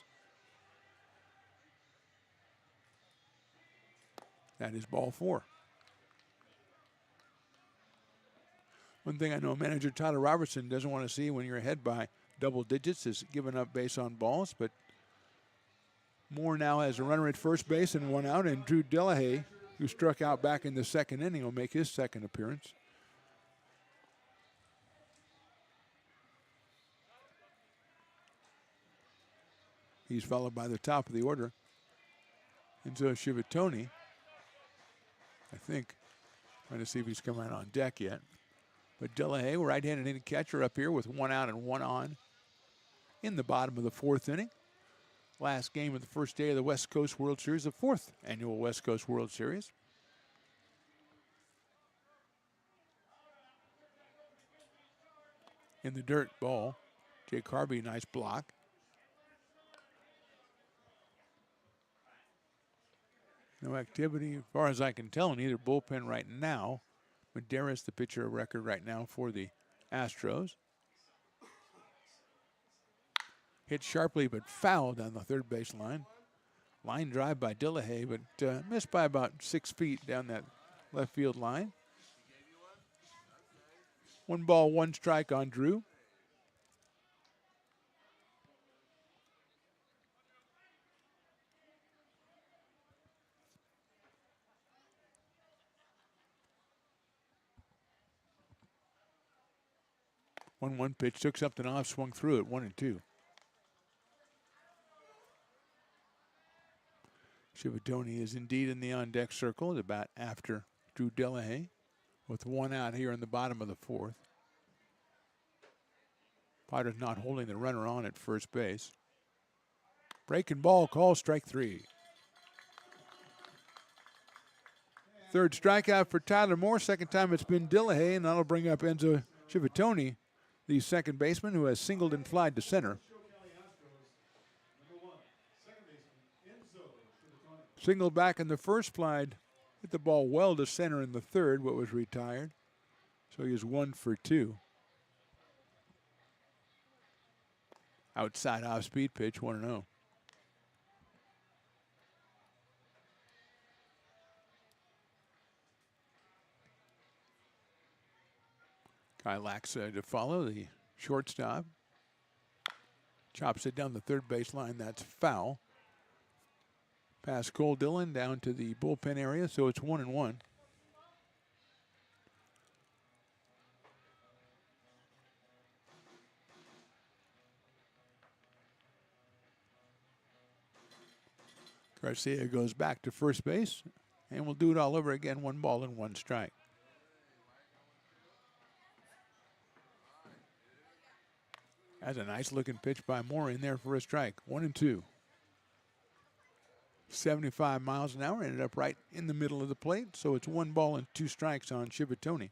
That is ball 4. One thing I know manager Tyler Robertson doesn't want to see when you're ahead by double digits is giving up base on balls, but Moore now has a runner at first base and 1 out, and Drew Dillahay, who struck out back in the 2nd inning, will make his 2nd appearance. He's followed by the top of the order, Enzo Shivatoni. I think, trying to see if he's come out on deck yet. But Dillahay, right-handed hitting catcher, up here with 1 out and 1 on in the bottom of the 4th inning. Last game of the first day of the West Coast World Series, the 4th annual West Coast World Series. In the dirt, ball. Jake Harvey, nice block. No activity, as far as I can tell, in either bullpen right now. Medeiros, the pitcher of record right now for the Astros. Hit sharply but fouled down the 3rd base line. Line drive by Dillahay, but missed by about 6 feet down that left field line. 1 ball, 1 strike on Drew. 1-1 pitch, took something off, swung through it, 1-2. Civittoni is indeed in the on-deck circle, the bat after Drew Delahaye, with one out here in the bottom of the fourth. Potter's not holding the runner on at first base. Breaking ball, call, strike 3. Third strikeout for Tyler Moore. Second time it's been Delahaye, and that'll bring up Enzo Civittoni, the second baseman, who has singled and flied to center. Singled back in the first, flied, hit the ball well to center in the third, what was retired. So he is 1 for 2. Outside off-speed pitch, 1-0. Kyle Laxa to follow, the shortstop. Chops it down the third baseline, that's foul. Past Cole Dillon down to the bullpen area, so it's 1-1. Garcia goes back to first base, and we'll do it all over again. 1 ball and 1 strike. That's a nice looking pitch by Moore in there for a strike. 1-2. 75 miles an hour, ended up right in the middle of the plate, so it's 1 ball and 2 strikes on Civittoni.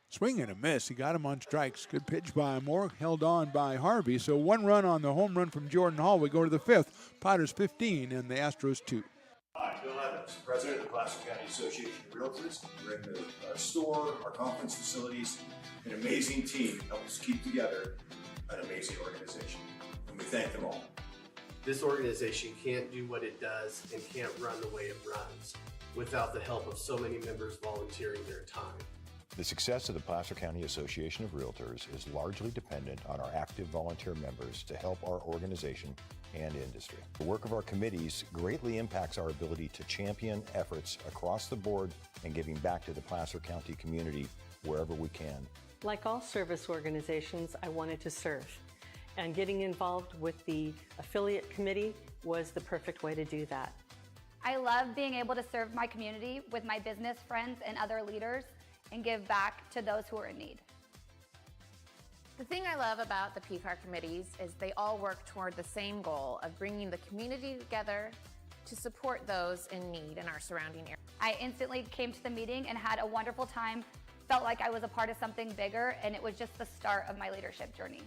Swing and a miss. He got him on strikes. Good pitch by Moore, held on by Harvey. So 1 run on the home run from Jordan Hall. We go to the 5th. Potters 15 and the Astros 2.
Hi, Bill Evans, President of the Placer County Association of Realtors. We're in the store, our conference facilities, an amazing team help us keep together an amazing organization, and we thank them all.
This organization can't do what it does and can't run the way it runs without the help of so many members volunteering their time.
The success of the Placer County Association of Realtors is largely dependent on our active volunteer members to help our organization and industry. The work of our committees greatly impacts our ability to champion efforts across the board and giving back to the Placer County community wherever we can.
Like all service organizations, I wanted to serve. And getting involved with the affiliate committee was the perfect way to do that.
I love being able to serve my community with my business friends and other leaders and give back to those who are in need.
The thing I love about the PCAR committees is they all work toward the same goal of bringing the community together to support those in need in our surrounding area.
I instantly came to the meeting and had a wonderful time, felt like I was a part of something bigger, and it was just the start of my leadership journey.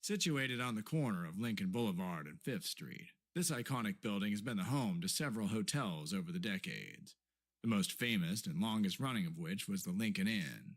Situated on the corner of Lincoln Boulevard and 5th Street, this iconic building has been the home to several hotels over the decades, the most famous and longest running of which was the Lincoln Inn.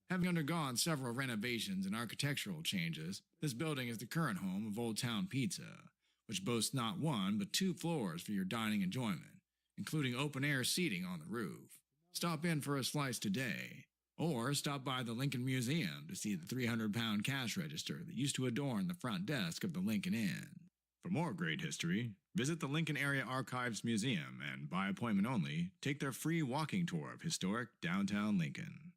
Having undergone several renovations and architectural changes, this building is the current home of Old Town Pizza, which boasts not 1 but 2 floors for your dining enjoyment, including open-air seating on the roof. Stop in for a slice today. Or stop by the Lincoln Museum to see the 300-pound cash register that used to adorn the front desk of the Lincoln Inn. For more great history, visit the Lincoln Area Archives Museum and, by appointment only, take their free walking tour of historic downtown Lincoln.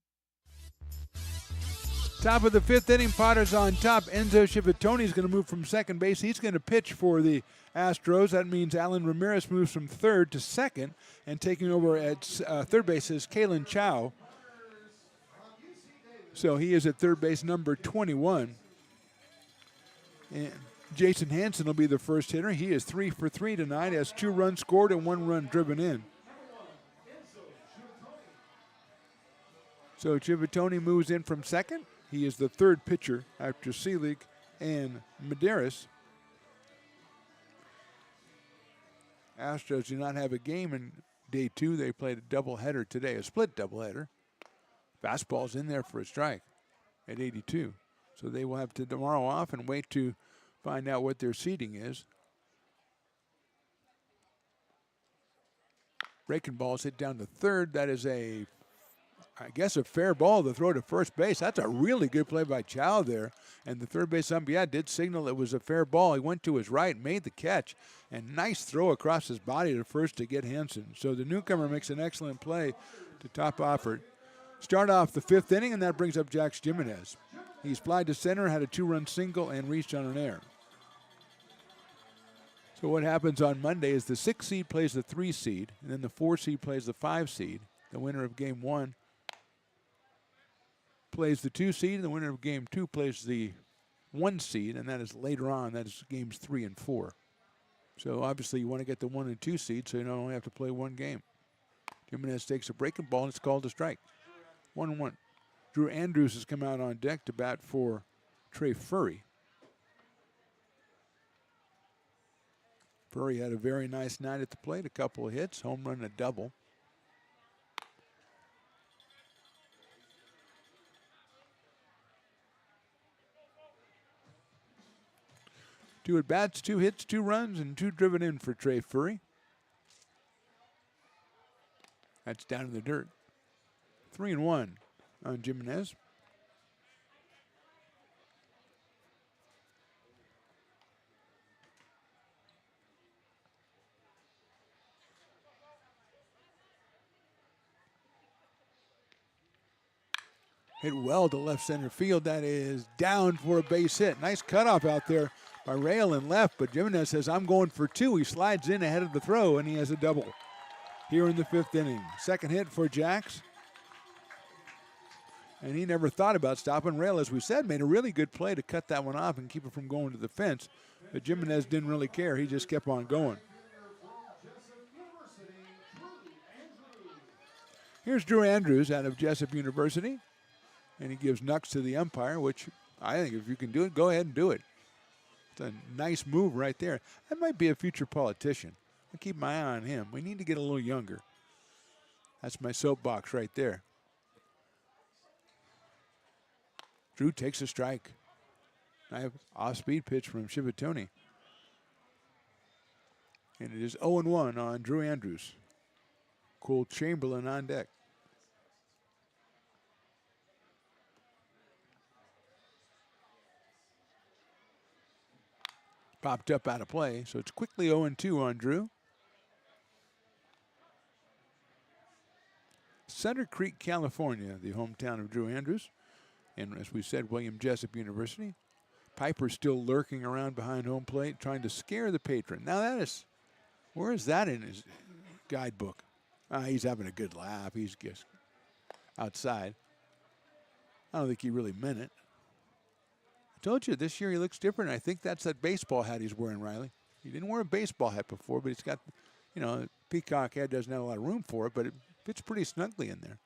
Top of the 5th inning, Potter's on top. Enzo Civittoni is going to move from second base. He's going to pitch for the Astros. That means Alan Ramirez moves from third to second, and taking over at third base is Kalen Chow. So he is at third base, number 21. And Jason Hansen will be the first hitter. He is 3 for 3 tonight, has 2 runs scored and 1 run driven in. So Civittoni moves in from second. He is the third pitcher after Seelig and Medeiros. Astros do not have a game in day 2. They played a doubleheader today, a split doubleheader. Fastball's in there for a strike at 82. So they will have to tomorrow off and wait to find out what their seeding is. Breaking ball's hit down to third. That is I guess a fair ball to throw to first base. That's a really good play by Chow there. And the third base umpire did signal it was a fair ball. He went to his right, made the catch, and nice throw across his body to first to get Hansen. So the newcomer makes an excellent play to top offer. Start off the fifth inning, and that brings up Jax Jimenez. He's flied to center, had a 2-run single, and reached on an error. So what happens on Monday is the 6 seed plays the 3 seed, and then the 4 seed plays the 5 seed. The winner of game 1 plays the 2 seed, and the winner of game 2 plays the 1 seed, and that is later on. That is games 3 and 4. So obviously you want to get the 1 and 2 seed, so you don't only have to play one game. Jimenez takes a breaking ball, and it's called a strike. 1-1. Drew Andrews has come out on deck to bat for Trey Furry. Furry had a very nice night at the plate, a couple of hits, home run and a double. Two at bats, 2 hits, 2 runs, and 2 driven in for Trey Furry. That's down in the dirt. 3-1 on Jimenez. Hit well to left center field. That is down for a base hit. Nice cutoff out there by Rail and left, but Jimenez says, I'm going for 2. He slides in ahead of the throw, and he has a double here in the 5th inning. Second hit for Jax. And he never thought about stopping. Rail, as we said, made a really good play to cut that one off and keep it from going to the fence. But Jimenez didn't really care. He just kept on going. Here's Drew Andrews out of Jessup University. And he gives Nux to the umpire, which I think if you can do it, go ahead and do it. It's a nice move right there. That might be a future politician. I keep my eye on him. We need to get a little younger. That's my soapbox right there. Drew takes a strike. I have off-speed pitch from Shivatoni. And it is 0-1 on Drew Andrews. Cole Chamberlain on deck. Popped up out of play, so it's quickly 0-2 on Drew. Center Creek, California, the hometown of Drew Andrews. And as we said, William Jessup University. Piper's still lurking around behind home plate, trying to scare the patron. Now that is, where is that in his guidebook? He's having a good laugh. He's just outside. I don't think he really meant it. I told you, this year he looks different. I think that's that baseball hat he's wearing, Riley. He didn't wear a baseball hat before, but he's got, peacock head doesn't have a lot of room for it, but it fits pretty snugly in there.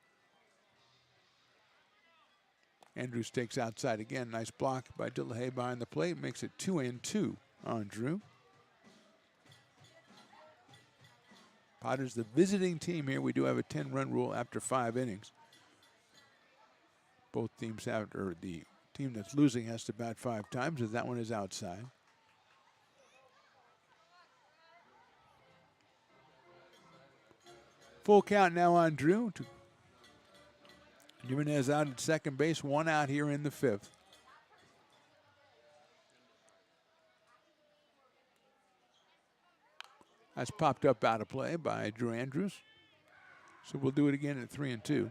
Andrews takes outside again. Nice block by Dillahay behind the plate. Makes it 2-2 on Drew. Potter's the visiting team here. We do have a 10-run rule after 5 innings. Both teams have, or the team that's losing has to bat 5 times, as that one is outside. Full count now on Drew. Jimenez out at second base, 1 out here in the 5th. That's popped up out of play by Drew Andrews. So we'll do it again at 3-2.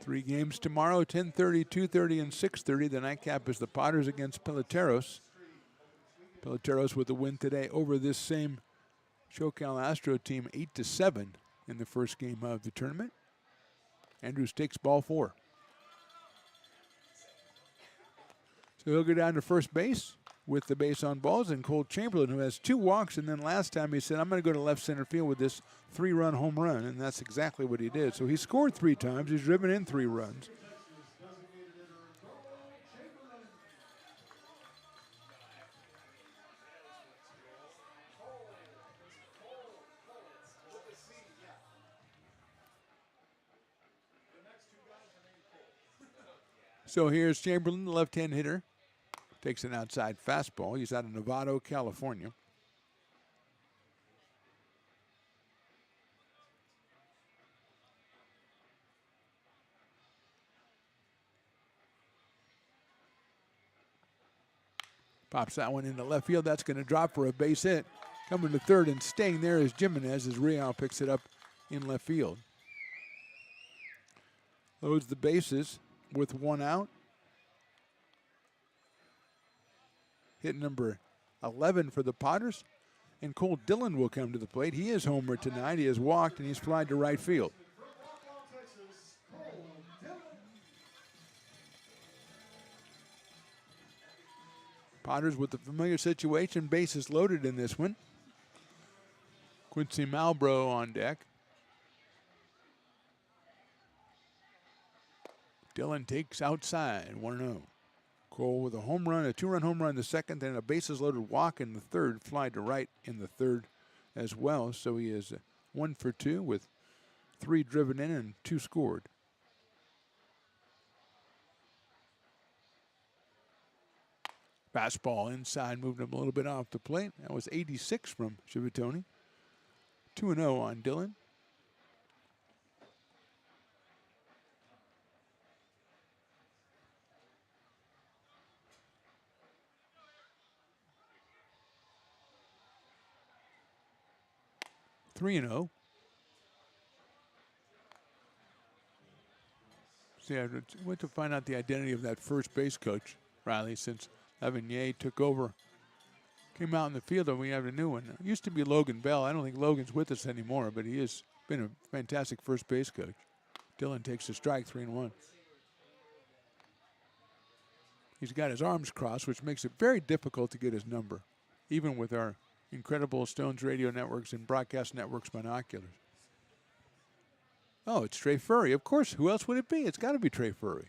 3 games tomorrow, 10:30, 2:30, and 6:30. The nightcap is the Potters against Peloteros. Peloteros with a win today over this same SoCal Astro team, 8-7 in the first game of the tournament. Andrews takes ball 4. So he'll go down to first base with the base on balls, and Cole Chamberlain, who has 2 walks, and then last time he said, I'm going to go to left center field with this 3-run home run, and that's exactly what he did. So he scored 3 times. He's driven in 3 runs. So here's Chamberlain, the left-hand hitter. Takes an outside fastball. He's out of Novato, California. Pops that one into left field. That's going to drop for a base hit. Coming to third and staying there is Jimenez as Real picks it up in left field. Loads the bases with one out. Hit number 11 for the Potters. And Cole Dillon will come to the plate. He is homer tonight. He has walked and he's flied to right field. Potters with the familiar situation. Bases loaded in this one. Quincy Malbrough on deck. Dillon takes outside, 1-0. Cole with a home run, a two-run home run in the second, and a bases-loaded walk in the third, fly to right in the third as well. So he is 1 for 2 with 3 driven in and 2 scored. Fastball inside, moved him a little bit off the plate. That was 86 from Civittoni. 2-0 on Dillon. Three and 0. See, I went to find out the identity of that first base coach, Riley, since Lavigny took over. Came out in the field and we have a new one. It used to be Logan Bell. I don't think Logan's with us anymore, but he has been a fantastic first base coach. Dillon takes a strike, 3-1. He's got his arms crossed, which makes it very difficult to get his number, even with our incredible Stones radio networks and broadcast networks binoculars. Oh, it's Trey Furry. Of course, who else would it be? It's got to be Trey Furry.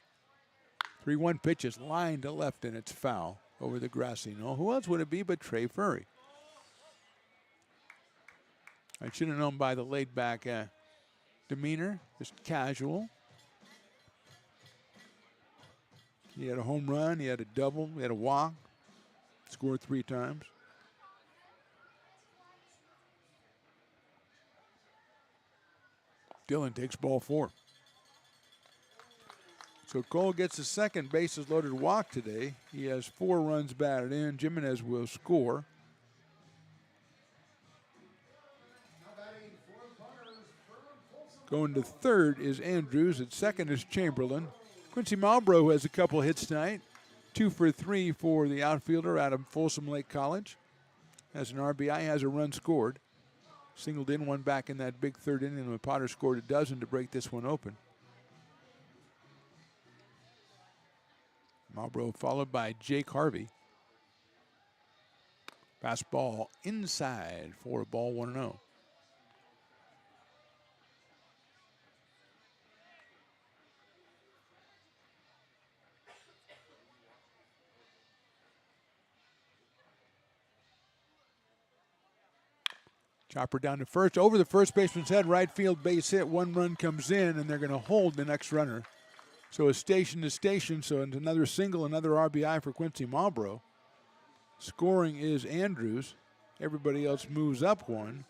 3-1 pitch is lined to left and it's foul over the grassy knoll. Who else would it be but Trey Furry? I should have known by the laid-back demeanor, just casual. He had a home run, he had a double, he had a walk, scored 3 times. Dillon takes ball 4. So Cole gets a second bases loaded walk today. He has 4 runs batted in. Jimenez will score. Going to third is Andrews. At second is Chamberlain. Quincy Malbrough has a couple hits tonight. 2 for 3 for the outfielder out of Folsom Lake College. Has an RBI, has a run scored. Singled in, one back in that big third inning when Potter scored a dozen to break this one open. Malbrough followed by Jake Harvey. Fastball inside for a ball, 1-0. Chopper down to first, over the first baseman's head, right field base hit. 1 run comes in, and they're going to hold the next runner. So a station to station, so it's another single, another RBI for Quincy Malbrough. Scoring is Andrews. Everybody else moves up 1.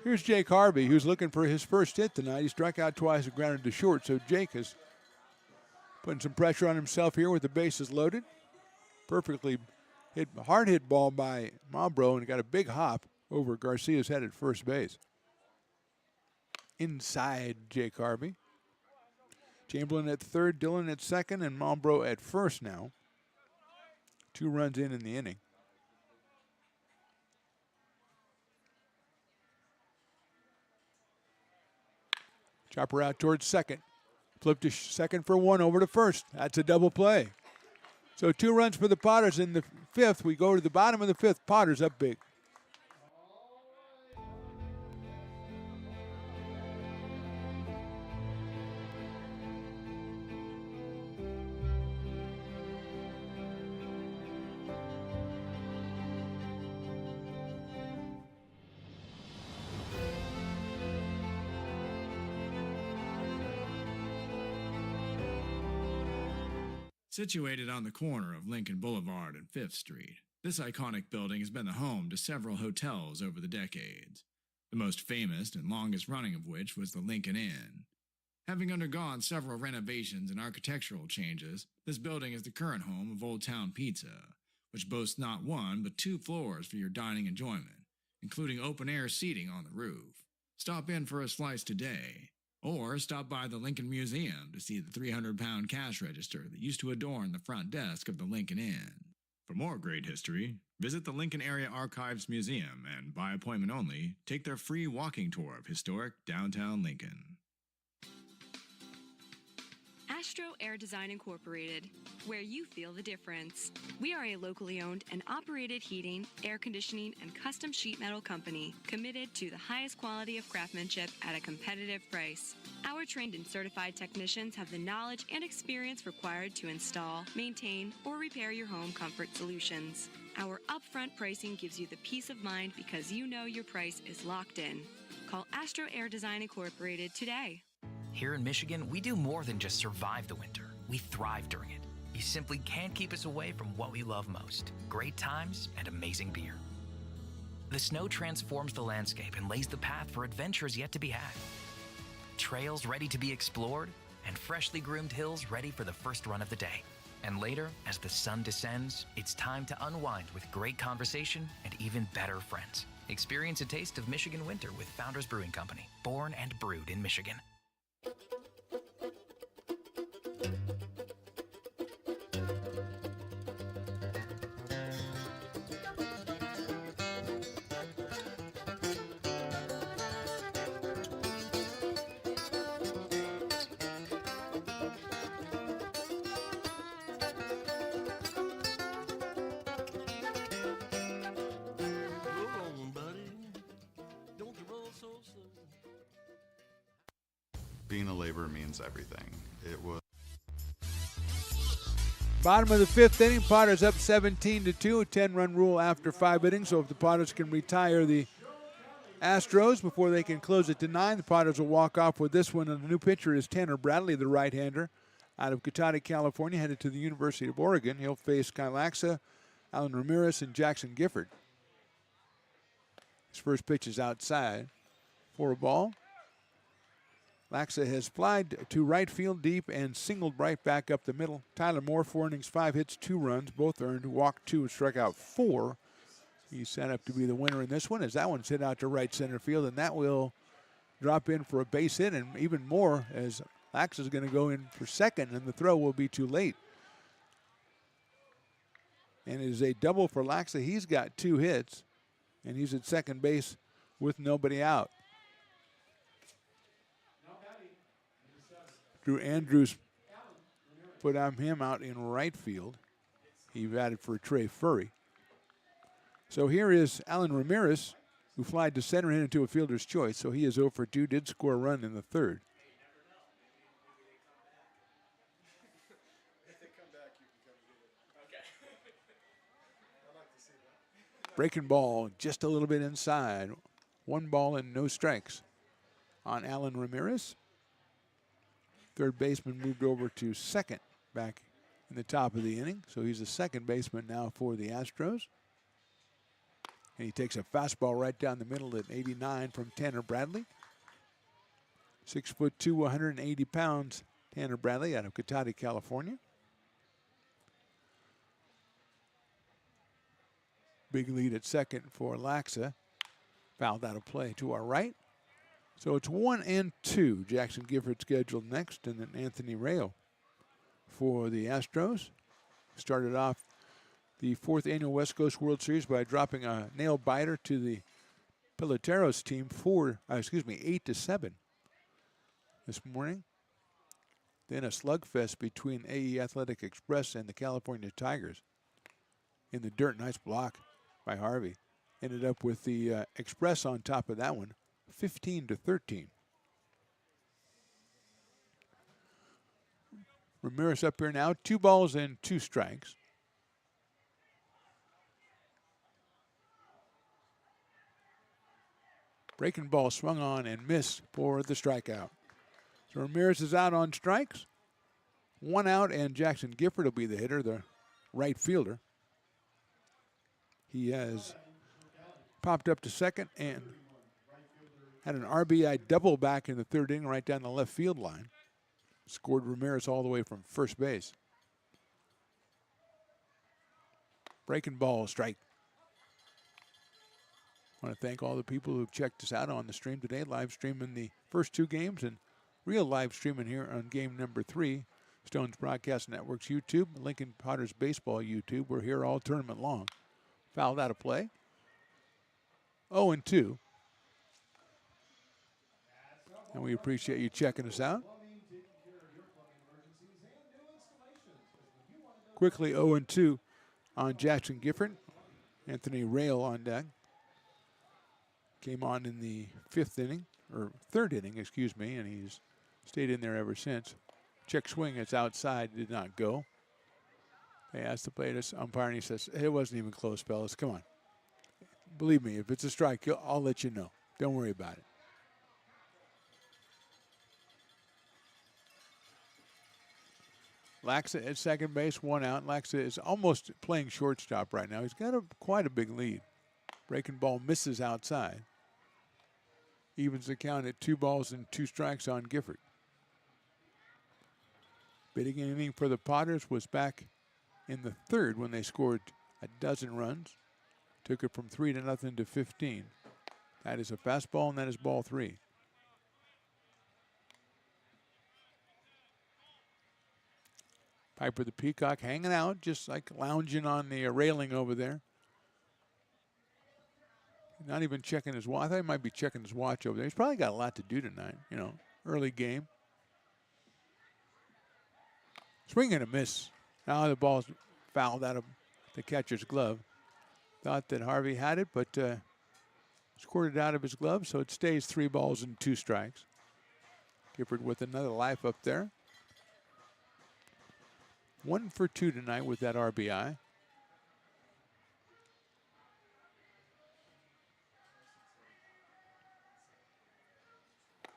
Here's Jake Harvey, who's looking for his first hit tonight. He struck out twice and grounded to short, so Jake is putting some pressure on himself here with the bases loaded. Perfectly hard hit ball by Malbrough and got a big hop over Garcia's head at first base. Inside Jake Harvey. Chamberlain at third, Dillon at second, and Malbrough at first now. 2 runs in the inning. Chopper out towards second. Flip to second for 1, over to first. That's a double play. So 2 runs for the Potters in the 5th. We go to the bottom of the 5th. Potters up big.
Situated on the corner of Lincoln Boulevard and 5th Street, this iconic building has been the home to several hotels over the decades, the most famous and longest running of which was the Lincoln Inn. Having undergone several renovations and architectural changes, this building is the current home of Old Town Pizza, which boasts not one but 2 floors for your dining enjoyment, including open-air seating on the roof. Stop in for a slice today, or stop by the Lincoln Museum to see the 300-pound cash register that used to adorn the front desk of the Lincoln Inn. For more great history, visit the Lincoln Area Archives Museum and, by appointment only, take their free walking tour of historic downtown Lincoln.
Astro Air Design Incorporated, where you feel the difference. We are a locally owned and operated heating, air conditioning, and custom sheet metal company committed to the highest quality of craftsmanship at a competitive price. Our trained and certified technicians have the knowledge and experience required to install, maintain, or repair your home comfort solutions. Our upfront pricing gives you the peace of mind because you know your price is locked in. Call Astro Air Design Incorporated today.
Here in Michigan, we do more than just survive the winter. We thrive during it. You simply can't keep us away from what we love most: great times and amazing beer. The snow transforms the landscape and lays the path for adventures yet to be had. Trails ready to be explored, and freshly groomed hills ready for the first run of the day. And later, as the sun descends, it's time to unwind with great conversation and even better friends. Experience a taste of Michigan winter with Founders Brewing Company, born and brewed in Michigan.
Being a laborer means everything. It was.
Bottom of the 5th inning, Potters up 17-2, a 10-run rule after 5 innings. So if the Potters can retire the Astros before they can close it to 9, the Potters will walk off with this one. And the new pitcher is Tanner Bradley, the right-hander, out of Cali, California, headed to the University of Oregon. He'll face Kyle Laxa, Alan Ramirez, and Jackson Gifford. His first pitch is outside for a ball. Laxa has flied to right field deep and singled right back up the middle. Tyler Moore, 4 innings, 5 hits, 2 runs, both earned, walked 2 and struck out 4. He's set up to be the winner in this one, as that one's hit out to right center field, and that will drop in for a base hit, and even more as Laxa's going to go in for second, and the throw will be too late. And it is a double for Laxa. He's got 2 hits, and he's at second base with nobody out. Drew Andrews put him out in right field. He batted for Trey Furry. So here is Alan Ramirez, who flied to center and into a fielder's choice. So he is 0 for 2, did score a run in the 3rd. Breaking ball just a little bit inside. 1 ball and no strikes on Alan Ramirez. Third baseman moved over to second back in the top of the inning. So he's the second baseman now for the Astros. And he takes a fastball right down the middle at 89 from Tanner Bradley. 6'2", 180 pounds, Tanner Bradley out of Cali, California. Big lead at second for Laxa. Fouled out of play to our right. So it's 1-2. Jackson Gifford scheduled next, and then Anthony Rayo for the Astros. Started off the 4th annual West Coast World Series by dropping a nail biter to the Peloteros team 8-7 this morning. Then a slugfest between AE Athletic Express and the California Tigers in the dirt. Nice block by Harvey. Ended up with the Express on top of that one, 15-13. Ramirez up here now, 2 balls and 2 strikes. Breaking ball swung on and missed for the strikeout. So Ramirez is out on strikes. One out, and Jackson Gifford will be the hitter, the right fielder. He has popped up to second and had an RBI double back in the third inning right down the left field line. Scored Ramirez all the way from first base. Breaking ball, strike. I want to thank all the people who've checked us out on the stream today, live streaming the first two games and real live streaming here on game number 3. Stones Broadcast Network's YouTube, Lincoln Potters Baseball YouTube. We're here all tournament long. Fouled out of play. 0-2. And we appreciate you checking us out. Quickly 0-2 on Jackson Gifford. Anthony Rail on deck. Came on in the third inning, and he's stayed in there ever since. Check swing, it's outside, did not go. They asked the plate umpire, and he says, it wasn't even close, fellas. Come on. Believe me, if it's a strike, I'll let you know. Don't worry about it. Laxa at second base, one out. Laxa is almost playing shortstop right now. He's got quite a big lead. Breaking ball misses outside. Evens the count at 2-2 on Gifford. Bidding inning for the Potters was back in the third when they scored a dozen runs. Took it from 3-0 to 15. That is a fastball, and that is ball 3. Piper the Peacock hanging out, just like lounging on the railing over there. Not even checking his watch. I thought he might be checking his watch over there. He's probably got a lot to do tonight, early game. Swing and a miss. Now the ball's fouled out of the catcher's glove. Thought that Harvey had it, but scored it out of his glove, so it stays 3-2. Gifford with another life up there. 1 for 2 tonight with that RBI.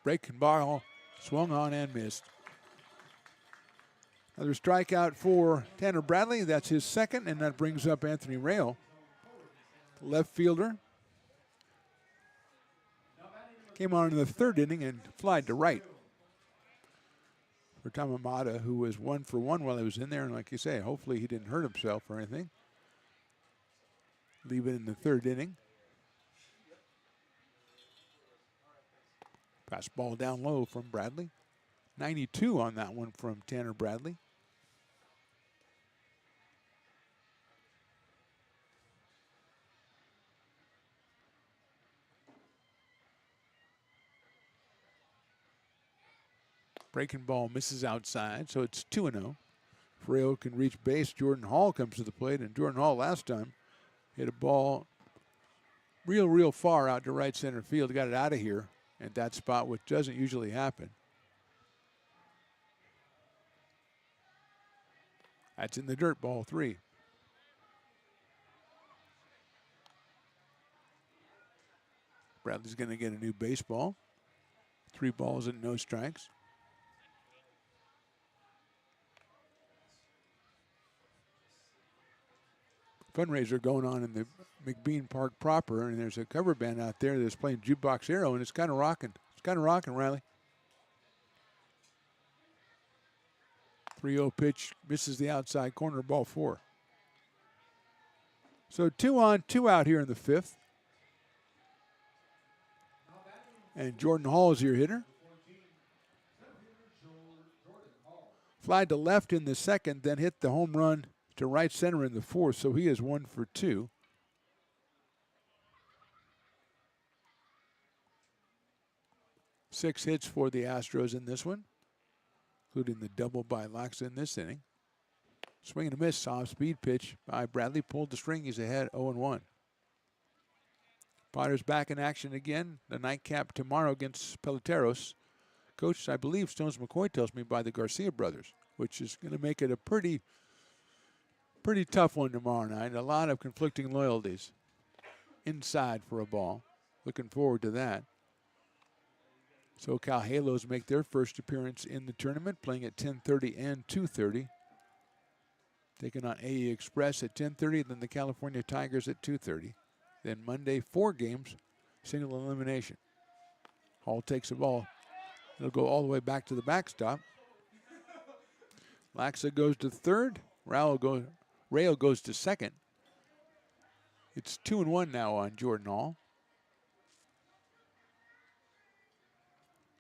Breaking ball, swung on and missed. Another strikeout for Tanner Bradley. That's his second, and that brings up Anthony Rail, left fielder. Came on in the third inning and flied to right for Tamamata, who was 1 for 1 while he was in there. And like you say, hopefully he didn't hurt himself or anything. Leave it in the third inning. Pass ball down low from Bradley. 92 on that one from Tanner Bradley. Breaking ball misses outside, so it's 2-0. Freo can reach base. Jordan Hall comes to the plate, and Jordan Hall last time hit a ball real far out to right center field. Got it out of here at that spot, which doesn't usually happen. That's in the dirt, ball 3. Bradley's going to get a new baseball. 3 balls and no strikes. Fundraiser going on in the McBean Park proper, and there's a cover band out there that's playing Jukebox Hero, and it's kind of rocking. It's kind of rocking, Riley. 3-0 pitch misses the outside corner, ball 4. So 2 on, 2 out here in the 5th. And Jordan Hall is your hitter. Fly to left in the second, then hit the home run to right center in the 4th, so he is 1 for 2. Six hits for the Astros in this one, including the double by Laxa in this inning. Swing and a miss, soft speed pitch by Bradley. Pulled the string, he's ahead 0-1. Potters back in action again. The nightcap tomorrow against Peloteros. Coached, I believe, Stones McCoy tells me, by the Garcia brothers, which is going to make it a pretty tough one tomorrow night. A lot of conflicting loyalties inside for a ball. Looking forward to that. SoCal Halos make their first appearance in the tournament, playing at 10:30 and 2:30. Taking on AE Express at 10:30, then the California Tigers at 2:30. Then Monday, 4 games, single elimination. Hall takes the ball. It'll go all the way back to the backstop. Laxa goes to third. Rayo goes to second. It's 2-1 now on Jordan Hall.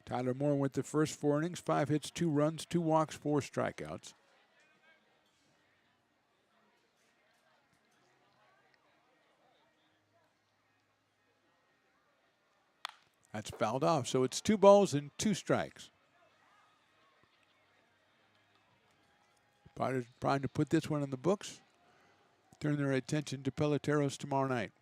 Tyler Moore went the first 4 innings, 5 hits, 2 runs, 2 walks, 4 strikeouts. That's fouled off, so it's 2 balls and 2 strikes. Potter's trying to put this one in the books. Turn their attention to Peloteros tomorrow night.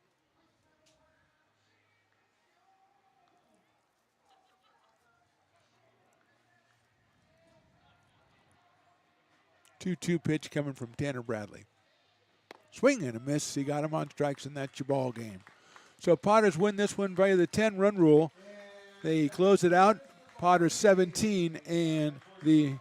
2-2 pitch coming from Tanner Bradley. Swing and a miss. He got him on strikes, and that's your ball game. So Potters win this one via the 10-run rule. They close it out. Potters 17, and the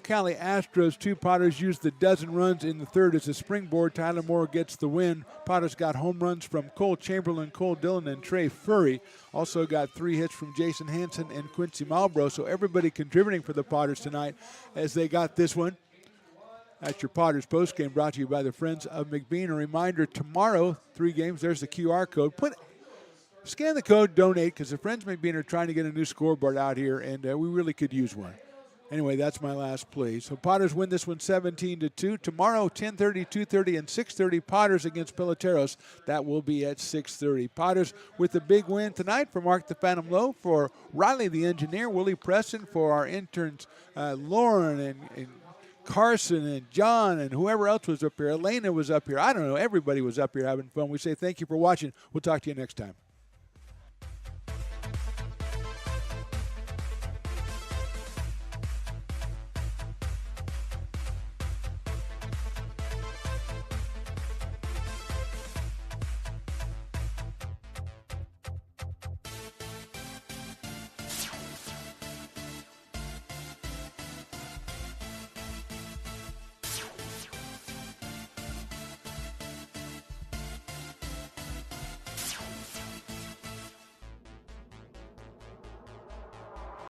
Cali Astros 2. Potters used the dozen runs in the third as a springboard. Tyler Moore gets the win. Potters got home runs from Cole Chamberlain, Cole Dillon, and Trey Furry. Also got 3 hits from Jason Hansen and Quincy Malbro. So everybody contributing for the Potters tonight as they got this one. That's your Potters postgame, brought to you by the Friends of McBean. A reminder, tomorrow, 3 games. There's the QR code. Scan the code, donate, because the Friends of McBean are trying to get a new scoreboard out here, and we really could use one. Anyway, that's my last plea. So Potters win this one 17-2. Tomorrow, 10:30, 2:30, and 6:30, Potters against Peloteros. That will be at 6:30. Potters with a big win tonight for Mark the Phantom Lowe, for Riley the engineer, Willie Preston, for our interns, Lauren and Carson and John and whoever else was up here. Elena was up here. I don't know. Everybody was up here having fun. We say thank you for watching. We'll talk to you next time.